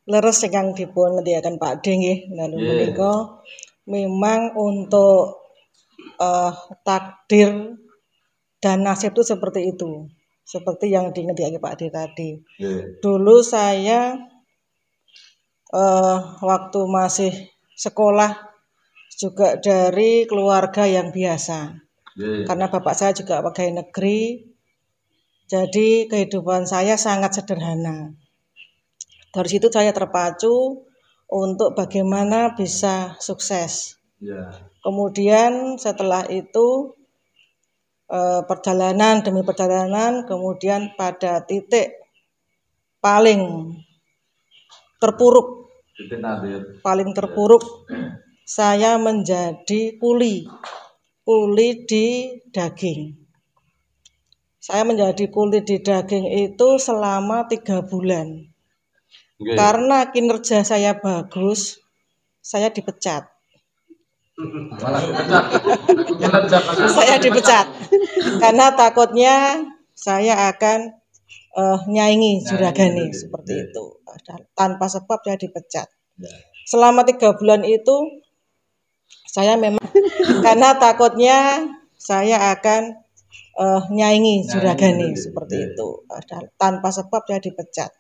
leres ingkang dipun ngendikaken Pak D nggih, menika memang untuk takdir dan nasib itu seperti itu. Seperti yang dingendikake Pak D tadi. Dulu saya waktu masih sekolah juga dari keluarga yang biasa. Karena bapak saya juga pegawai negeri, Jadi kehidupan saya sangat sederhana. Dari situ saya terpacu untuk bagaimana bisa sukses. Kemudian setelah itu perjalanan demi perjalanan, kemudian pada titik paling terpuruk, saya menjadi kuli di daging. Saya menjadi kuli di daging itu selama 3 bulan. Karena kinerja saya bagus, saya dipecat. Saya dipecat karena takutnya saya akan nyaingi juragani seperti itu. Tanpa sebab saya dipecat. Selama 3 bulan itu saya memang karena takutnya saya akan nyaingi juragani seperti itu. Tanpa sebab saya dipecat.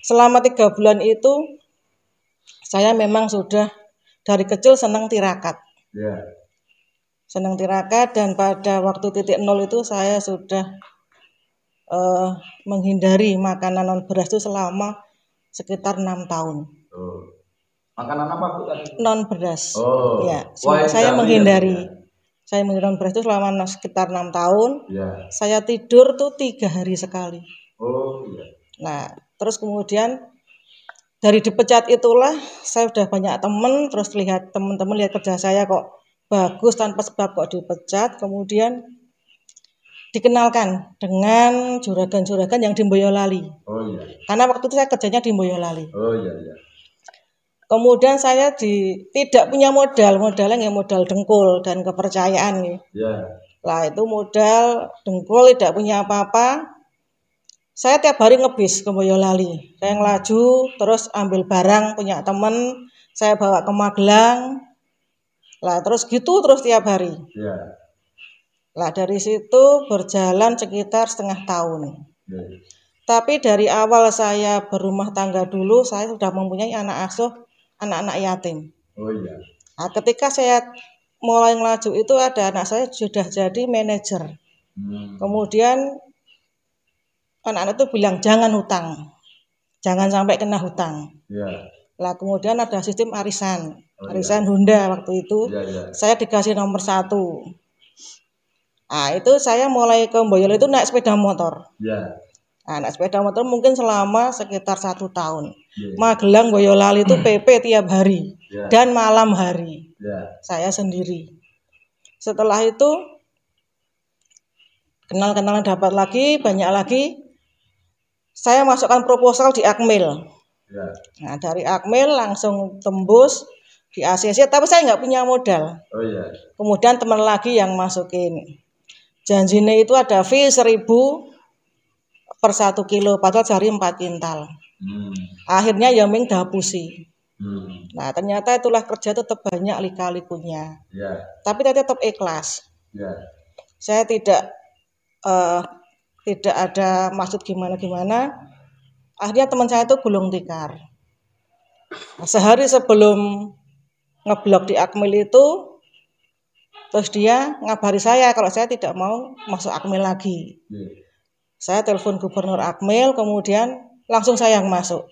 Selama 3 bulan itu saya memang sudah dari kecil senang tirakat. Senang tirakat, dan pada waktu titik nol itu saya sudah menghindari makanan non beras itu selama sekitar 6 tahun. Makanan apa Bu tadi? Non beras. Ya, saya menghindari. Saya menghindari non beras itu selama sekitar 6 tahun. Saya tidur tuh 3 hari sekali. Nah, terus kemudian dari dipecat itulah saya sudah banyak teman, terus lihat teman-teman lihat kerja saya kok bagus tanpa sebab kok dipecat, kemudian dikenalkan dengan juragan-juragan yang di Boyolali. Karena waktu itu saya kerjanya di Boyolali. Kemudian saya tidak punya modalnya modal dengkul dan kepercayaan. Lah itu modal dengkul, tidak punya apa-apa. Saya tiap hari ngebis ke Boyolali. Saya ngelaju, terus ambil barang punya temen, saya bawa ke Magelang. Lah terus gitu terus tiap hari. Lah dari situ berjalan sekitar setengah tahun. Tapi dari awal saya berumah tangga dulu, saya sudah mempunyai anak asuh, anak-anak yatim. Nah, ketika saya mulai ngelaju itu ada anak saya sudah jadi manajer. Kemudian anak-anak itu bilang jangan hutang, jangan sampai kena hutang. Lah kemudian ada sistem arisan Honda waktu itu. Saya dikasih nomor 1. Nah itu saya mulai ke Boyolali itu naik sepeda motor. Nah, naik sepeda motor mungkin selama sekitar 1 tahun. Magelang Boyolali itu PP tiap hari dan malam hari. Saya sendiri. Setelah itu kenal-kenalan dapat lagi, banyak lagi. Saya masukkan proposal di Akmil. Nah, dari Akmil langsung tembus di ACC, tapi saya nggak punya modal. Kemudian teman lagi yang masukin. Janjinya itu ada fee 1.000 per 1 kilo, padahal sehari 4 kintal. Akhirnya Yaming dapusi. Nah, ternyata itulah kerja tetap banyak lika-likunya. Tapi saya tetap ikhlas. Saya tidak ada maksud gimana-gimana. Akhirnya teman saya itu gulung tikar. Nah, sehari sebelum ngeblok di Akmil itu, terus dia ngabari saya kalau saya tidak mau masuk Akmil lagi. Saya telepon gubernur Akmil, kemudian langsung saya yang masuk.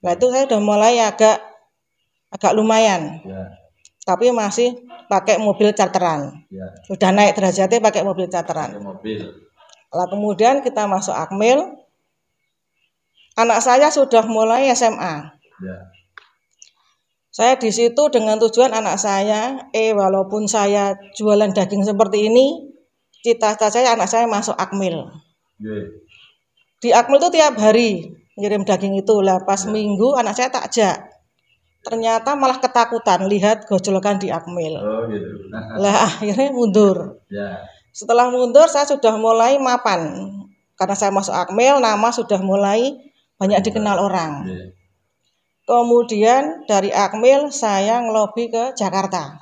Nah itu saya udah mulai agak lumayan. Tapi masih pakai mobil charteran. Sudah naik derajatnya pakai mobil charteran. Lah kemudian kita masuk Akmil. Anak saya sudah mulai SMA. Saya di situ dengan tujuan anak saya, walaupun saya jualan daging seperti ini, cita-cita saya anak saya masuk Akmil. Di Akmil itu tiap hari ngirim daging itu. Lah pas minggu anak saya takjak. Ternyata malah ketakutan lihat gojolokan di Akmil. Lah akhirnya mundur. Setelah mundur saya sudah mulai mapan. Karena saya masuk Akmil, nama sudah mulai banyak dikenal orang. Kemudian dari Akmil saya ngelobi ke Jakarta.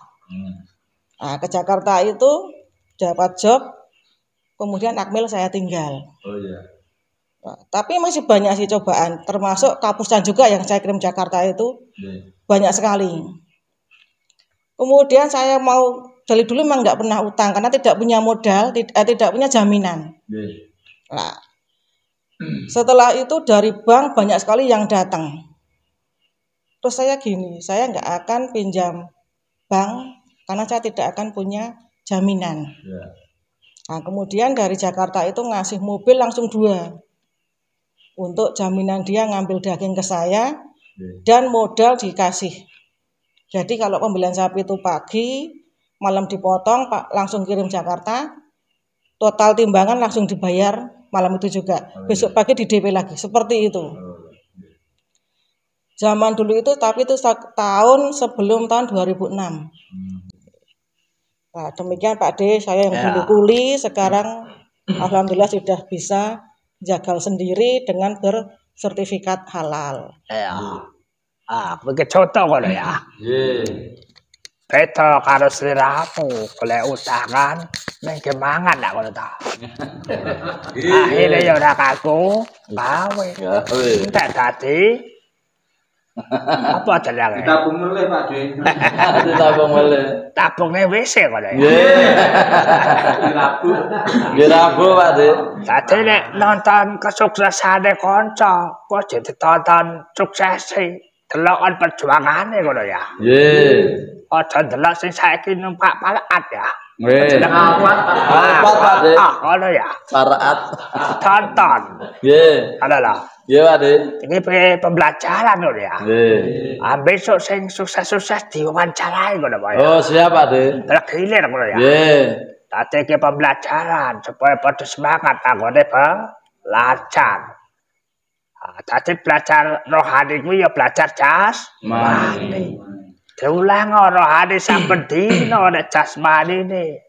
Nah, ke Jakarta itu dapat job, kemudian Akmil saya tinggal. Nah, tapi masih banyak sih cobaan, termasuk kapusan juga yang saya kirim Jakarta itu banyak sekali. Kemudian saya mau dari dulu memang nggak pernah utang karena tidak punya modal, tidak punya jaminan. Nah, setelah itu dari bank banyak sekali yang datang. Terus saya gini, saya nggak akan pinjam bank karena saya tidak akan punya jaminan. Nah, kemudian dari Jakarta itu ngasih mobil langsung 2 untuk jaminan dia ngambil daging ke saya dan modal dikasih. Jadi kalau pembelian sapi itu pagi, malam dipotong, Pak langsung kirim Jakarta, total timbangan langsung dibayar malam itu juga. Besok pagi di DP lagi, seperti itu. Zaman dulu itu, tapi itu tahun sebelum tahun 2006. Nah, demikian Pak D, saya yang dulu kuli, sekarang alhamdulillah sudah bisa jagal sendiri dengan bersertifikat halal. Begitu contoh kalau ya. Beda karo sliramu, golek utangan ning kemangan nak ngono ta. Akhire ya ora kaku, gawe. Tak dadi apa jenenge? Ditabung meleh Pak De. Ditabung meleh. Tabungne WC kok ya. Dirabu. Dirabu Pak De. Dadi nek nonton kesuksesané kanca, kok ditonton suksese, delokan perjuangane ngono ya. Nggih. Aja ndelok sing saiki numpak palaat ya. Nggih. Apa Pak De? Ngono ya. Paraat. Tonton. Nggih. Adalah. Nggih Pak De. Ini pembelajaran lho ya. Nggih. Besok sing sukses-sukses diwawancarai ngono Pak ya. Oh, siap Pak De. Tergilir ngono ya. Nggih. Dadi iki pembelajaran supaya pada semangat anggone belajar. Dadi belajar rohani kuwi ya belajar jasmani. Diulang rohani saben dina nek jasmanine.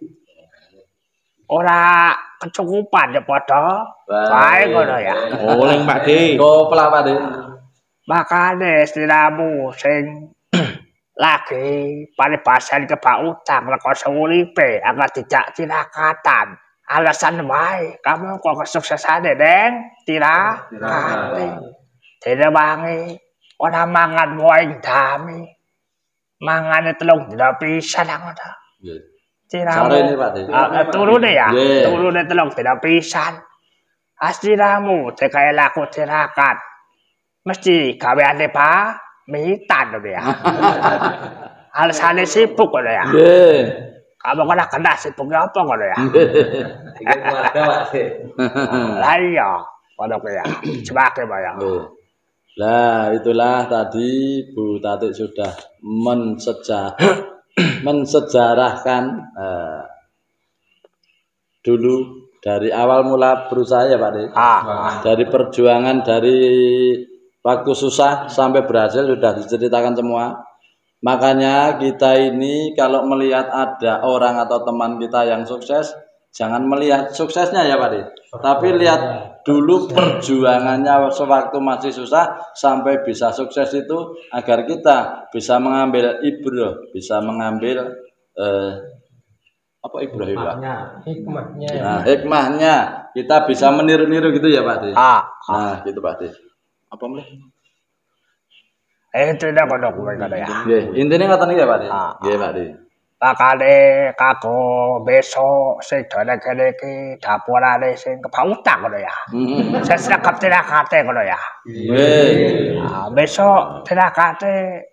Ora kecukupan ya padha wae ngono ya. Oleh Pak De. Koplah Pak De. Makane sliramu sing lagi paribasan kebak utang lekoso uripe agar tidak tirakatan. Alasan wae kamu kok kesuksesane Deng tirakate. Dene wangi ora mangan wae dami. Mangane telung dina pisan ngono. Nggih. Tiramu. Sarene Pak De. Turune ya. Nggih. Turune telung dina pisan. Asiramu tekae laku tirakat. Mesti gaweane pamitan lho ya. Alasane sibuk lho ya. Nggih. Kamu kena kena sibuknya apa ngono ya? Iki keluarga Pak De. Lah iya, ngono kuwi ya. Cemake Pak ya. Nah, itulah tadi Bu Tatik sudah mensejarahkan dulu dari awal mula berusaha ya Pak De. Dari perjuangan dari waktu susah sampai berhasil sudah diceritakan semua. Makanya kita ini kalau melihat ada orang atau teman kita yang sukses, jangan melihat suksesnya ya Pak De. Tapi lihat dulu perjuangannya sewaktu masih susah sampai bisa sukses itu agar kita bisa mengambil ibrah, bisa mengambil apa ibrah ya Pak? Hikmahnya. Nah, hikmahnya kita bisa meniru-niru gitu ya Pak De. Nah, gitu Pak De. Apa mulai? Itu dah kodok kuwi kada ya. Nggih, intine ngoten iki ya Pak De. Nggih Pak De. Pakane kago besok sing dene kene iki dapurane sing kepautang ngono ya. Saya seragap tirakate ngono ya. Nggih. Besok tirakate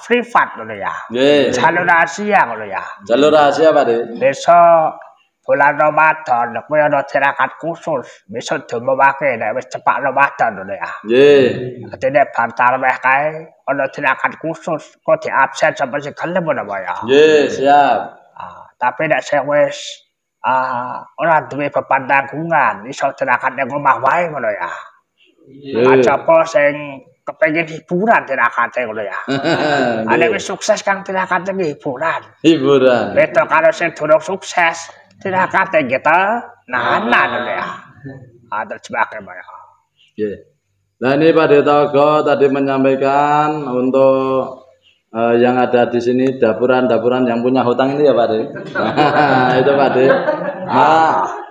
privat ngono ya. Nggih. Jalur rahasia ngono ya. Jalur rahasia Pak De. Besok bulan Ramadan kuwi ana tirakat khusus. Besok dumewake nek wis cepak Ramadan ngono ya. Nggih. Dene bantar weh kae ana tirakat khusus kok diabsen sampai sing gelem ngono Pak ya. Nggih, siap. Tapi nek sing wis ora duwe beban tanggungan iso tirakat ning omah wae ngono ya. Acapa sing kepengin hiburan tirakate ngono ya. Nek wis sukses kang tirakate hiburan. Hiburan. Beda karo sing durung sukses tirakate kita nanan ngono ya. Terjemahke Pak ya. Nggih. Nah ini Pak De Togo tadi menyampaikan untuk yang ada di sini dapuran-dapuran yang punya hutang ini ya Pak De. Itu Pak De.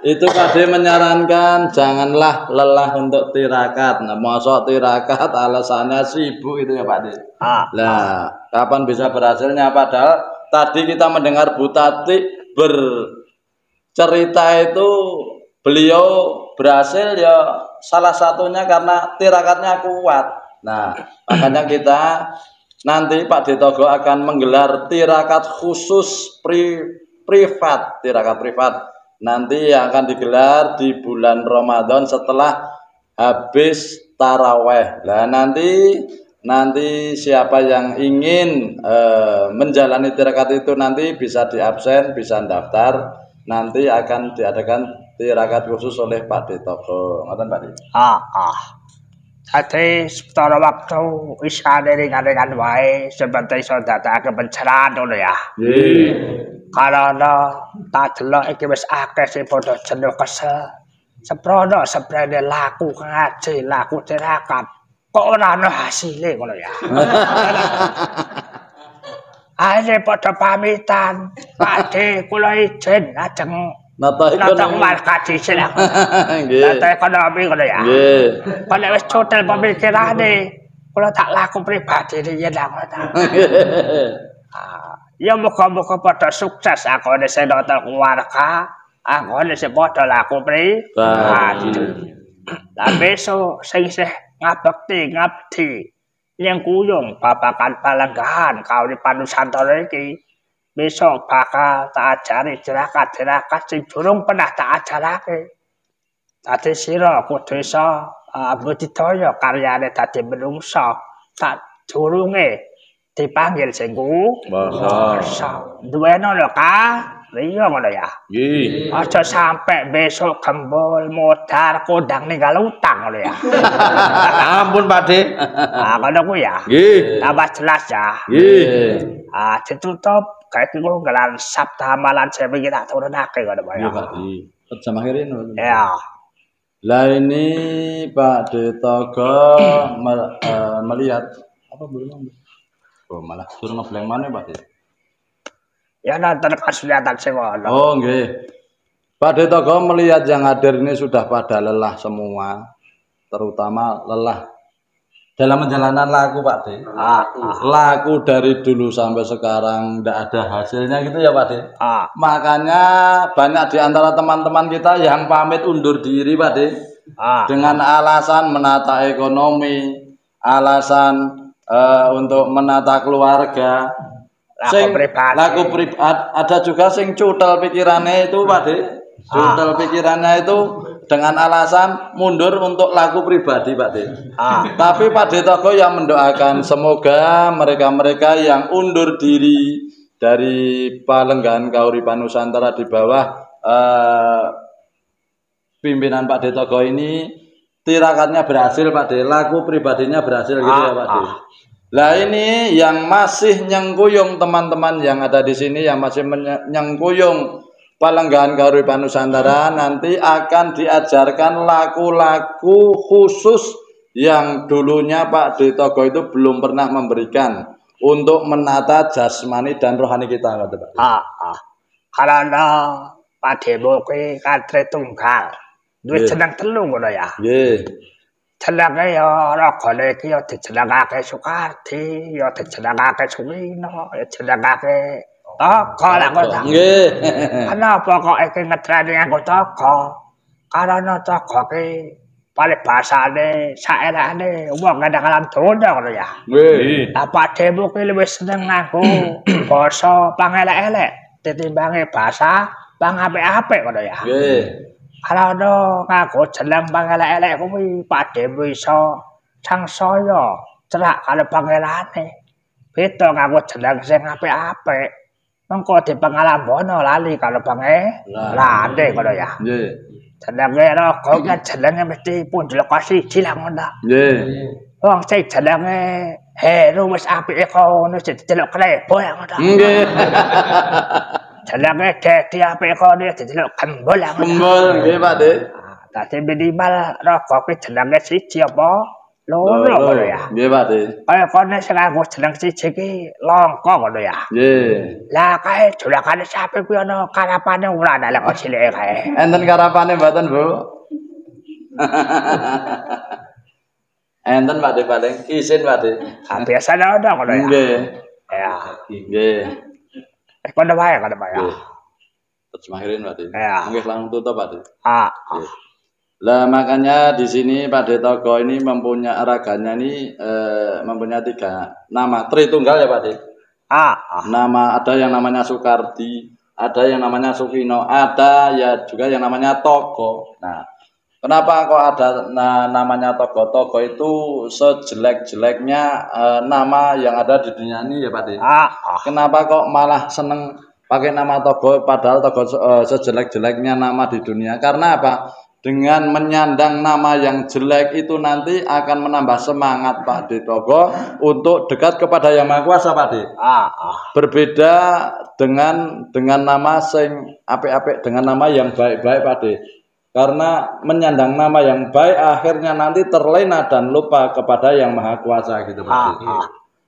Itu Pak De menyarankan janganlah lelah untuk tirakat. Nah, mosok tirakat alasannya sibuk itu ya Pak De. Nah, kapan bisa berhasilnya padahal tadi kita mendengar Bu Tatik bercerita itu beliau berhasil ya salah satunya karena tirakatnya kuat. Nah, makanya kita nanti Pak Detogo akan menggelar tirakat khusus privat, tirakat privat. Nanti yang akan digelar di bulan Ramadan setelah habis taraweh. Nah, nanti siapa yang ingin menjalani tirakat itu nanti bisa diabsen, bisa daftar. Nanti akan diadakan tirakat khusus oleh Pak Detogo. Ngoten Pak. Jadi setara waktu isane ringan-ringan wae seperti saudara pencerahan ngono ya. Nggih. Karena tak delok iki wis akeh sing padha jenuh kesel. Seprono seprene laku ngaji, laku tirakat. Kok ora ana hasile ngono ya. Ayo padha pamitan. Pakde kula izin lajeng nata markati silang. Nata ekonomi ngono ya. Nggih. Kok nek wis cutel pemikirane, kula tak laku pribadi riyen lah ngono. Ya muga-muga padha sukses aku sing nata keluarga, aku sing padha laku pribadi. Lah besok sing isih ngabdi yang kuyung babakan palenggahan kauripan Nusantara iki besok bakal tak ajari tirakat sing durung pernah tak ajarake. Dadi sira kudu iso budidaya karyane dadi menungsa tak durunge dipanggil sing basa. Duweno lho Kak. Iya ngono ya. Nggih. Aja sampe besok gembul modal kondang ninggal utang ngono ya. Ampun Pakde. Ngono ku ya. Nggih. Tambah jelas ya. Nggih. Ditutup kayak kula nggelar sabda amalan sewi tak turunake ngono Pak ya. Iya Pak. Jam akhirin. Ya. Lah ini Pak Detogo melihat apa belum? Oh malah suruh ngeblank mana Pak? Ya nonton kesulitan sing ono. Oh nggih. Pak Detogo melihat yang hadir ini sudah pada lelah semua, terutama lelah dalam menjalankan laku Pak De. Laku dari dulu sampai sekarang tidak ada hasilnya gitu ya Pak De. Makanya banyak di antara teman-teman kita yang pamit undur diri Pak De. Dengan alasan menata ekonomi, alasan untuk menata keluarga. Laku pribadi ada juga sing cutel pikirannya itu Pak De. Cutel pikirannya itu dengan alasan mundur untuk laku pribadi Pak De. Tapi Pak Detogo yang mendoakan semoga mereka-mereka yang undur diri dari Palenggahan Kauripan Nusantara di bawah pimpinan Pak Detogo ini tirakatnya berhasil Pak De, laku pribadinya berhasil gitu ya Pak De. Lah ini yang masih nyengkuyung teman-teman yang ada di sini yang masih nyengkuyung Palenggahan Kauripan Nusantara nanti akan diajarkan laku-laku khusus yang dulunya Pak Detogo itu belum pernah memberikan untuk menata jasmani dan rohani kita Pak. Karena Pak Demo kuwi kadre tunggal. Duwe jeneng telu ngono ya. Nggih. Jenenge ya ragane iki ya dijenengake Sukardi, ya dijenengake Sumino, ya dijenengake Togo lah kok. Nggih. Kenapa kok iki ngetreni nganggo Togo? Karena Togo ki paribasane saenake wong kadang-kadang donya ngono ya. Nggih. Lah Pak Demo ki luwih seneng nganggo basa pangelek-elek timbangane basa pangapik-apik ngono ya. Nggih. Karena nganggo jeneng pangelek-elek kuwi Pak Demo iso sangsaya cerak karo pangelane. Beda nganggo jeneng sing apik-apik. Mengko dipengalambono lali karo pangelane ngono ya. Nggih. Jenenge raga kan jenenge mesti pundhaka siji lah ngono. Nggih. Wong sing jenenge Heru wis apike kono didelok klebo ya ngono. Nggih. Jenenge Dedi apike kono didelok gembol ya ngono. Gembol nggih Pak De. Dadi minimal raga kuwi jenenge siji apa loro ngono ya. Nggih Pak De. Kaya kono sing nganggo jeneng siji ki langka ngono ya. Nggih. Lah kae jolakane sapi kuwi ana karapane ora ana lek cilike kae. Enten karapane mboten, Bu? Enten Pak De paling isin Pak De. Biasane ana ngono ya. Nggih. Ya. Nggih. Kono wae ya. Terus akhirin Pak De. Ya. Nggih langsung tutup Pak De. Nggih. Lah makanya di sini Pak De Togo ini mempunyai raganya ini mempunyai 3 nama Tritunggal ya Pak De. Nama ada yang namanya Soekardi, ada yang namanya Sukino, ada ya juga yang namanya Togo. Nah, kenapa kok ada namanya Togo? Togo itu sejelek-jeleknya nama yang ada di dunia ini ya Pak De. Kenapa kok malah seneng pakai nama Togo padahal Togo sejelek-jeleknya nama di dunia? Karena apa? Dengan menyandang nama yang jelek itu nanti akan menambah semangat Pak De Togo untuk dekat kepada Yang Maha Kuasa Pak De. Berbeda dengan nama sing apik-apik, dengan nama yang baik-baik Pak De. Karena menyandang nama yang baik akhirnya nanti terlena dan lupa kepada Yang Maha Kuasa gitu Pak De.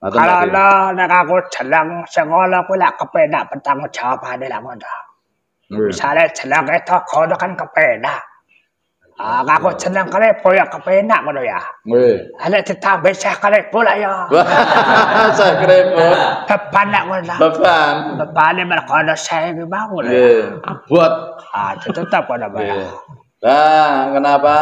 Kalau nek aku jeneng sing ngono kuwi lak kepenak bertanggung jawabane lak ngono. Misale jeneng Togo kan kepenak. Aku jeneng Krebo ya kepenak ngono ya. Nggih. Nek ditambah Syekh Krebo lah ya. Syekh Krebo. Beban lak ngono. Bebane mergo ana Syekh iki mau. Nggih. Buat tetap ana bae. Nah, kenapa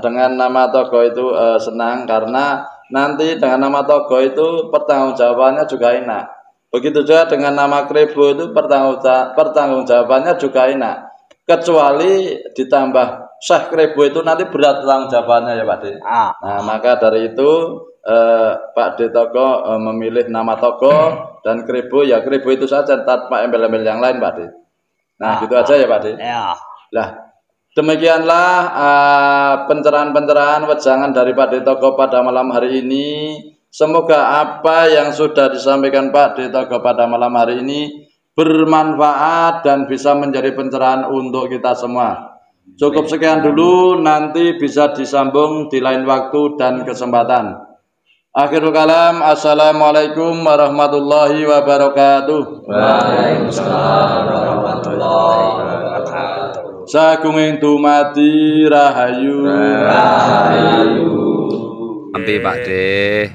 dengan nama Togo itu senang? Karena nanti dengan nama Togo itu pertanggungjawabannya juga enak. Begitu juga dengan nama Krebo itu pertanggungjawabannya juga enak. Kecuali ditambah Syekh Krebo itu nanti berat tanggung jawabannya ya Pak De. Nah maka dari itu Pak De Togo memilih nama Togo dan Krebo ya Krebo itu saja tanpa embel-embel yang lain Pak De. Nah gitu aja ya Pak De. Lah demikianlah pencerahan-pencerahan wejangan dari Pak De Togo pada malam hari ini. Semoga apa yang sudah disampaikan Pak De Togo pada malam hari ini bermanfaat dan bisa menjadi pencerahan untuk kita semua. Cukup sekian dulu, nanti bisa disambung di lain waktu dan kesempatan. Akhirul kalam, assalamualaikum warahmatullahi wabarakatuh. Waalaikumsalam warahmatullahi wabarakatuh. Sagunging dumadi rahayu. Ambil Pak De.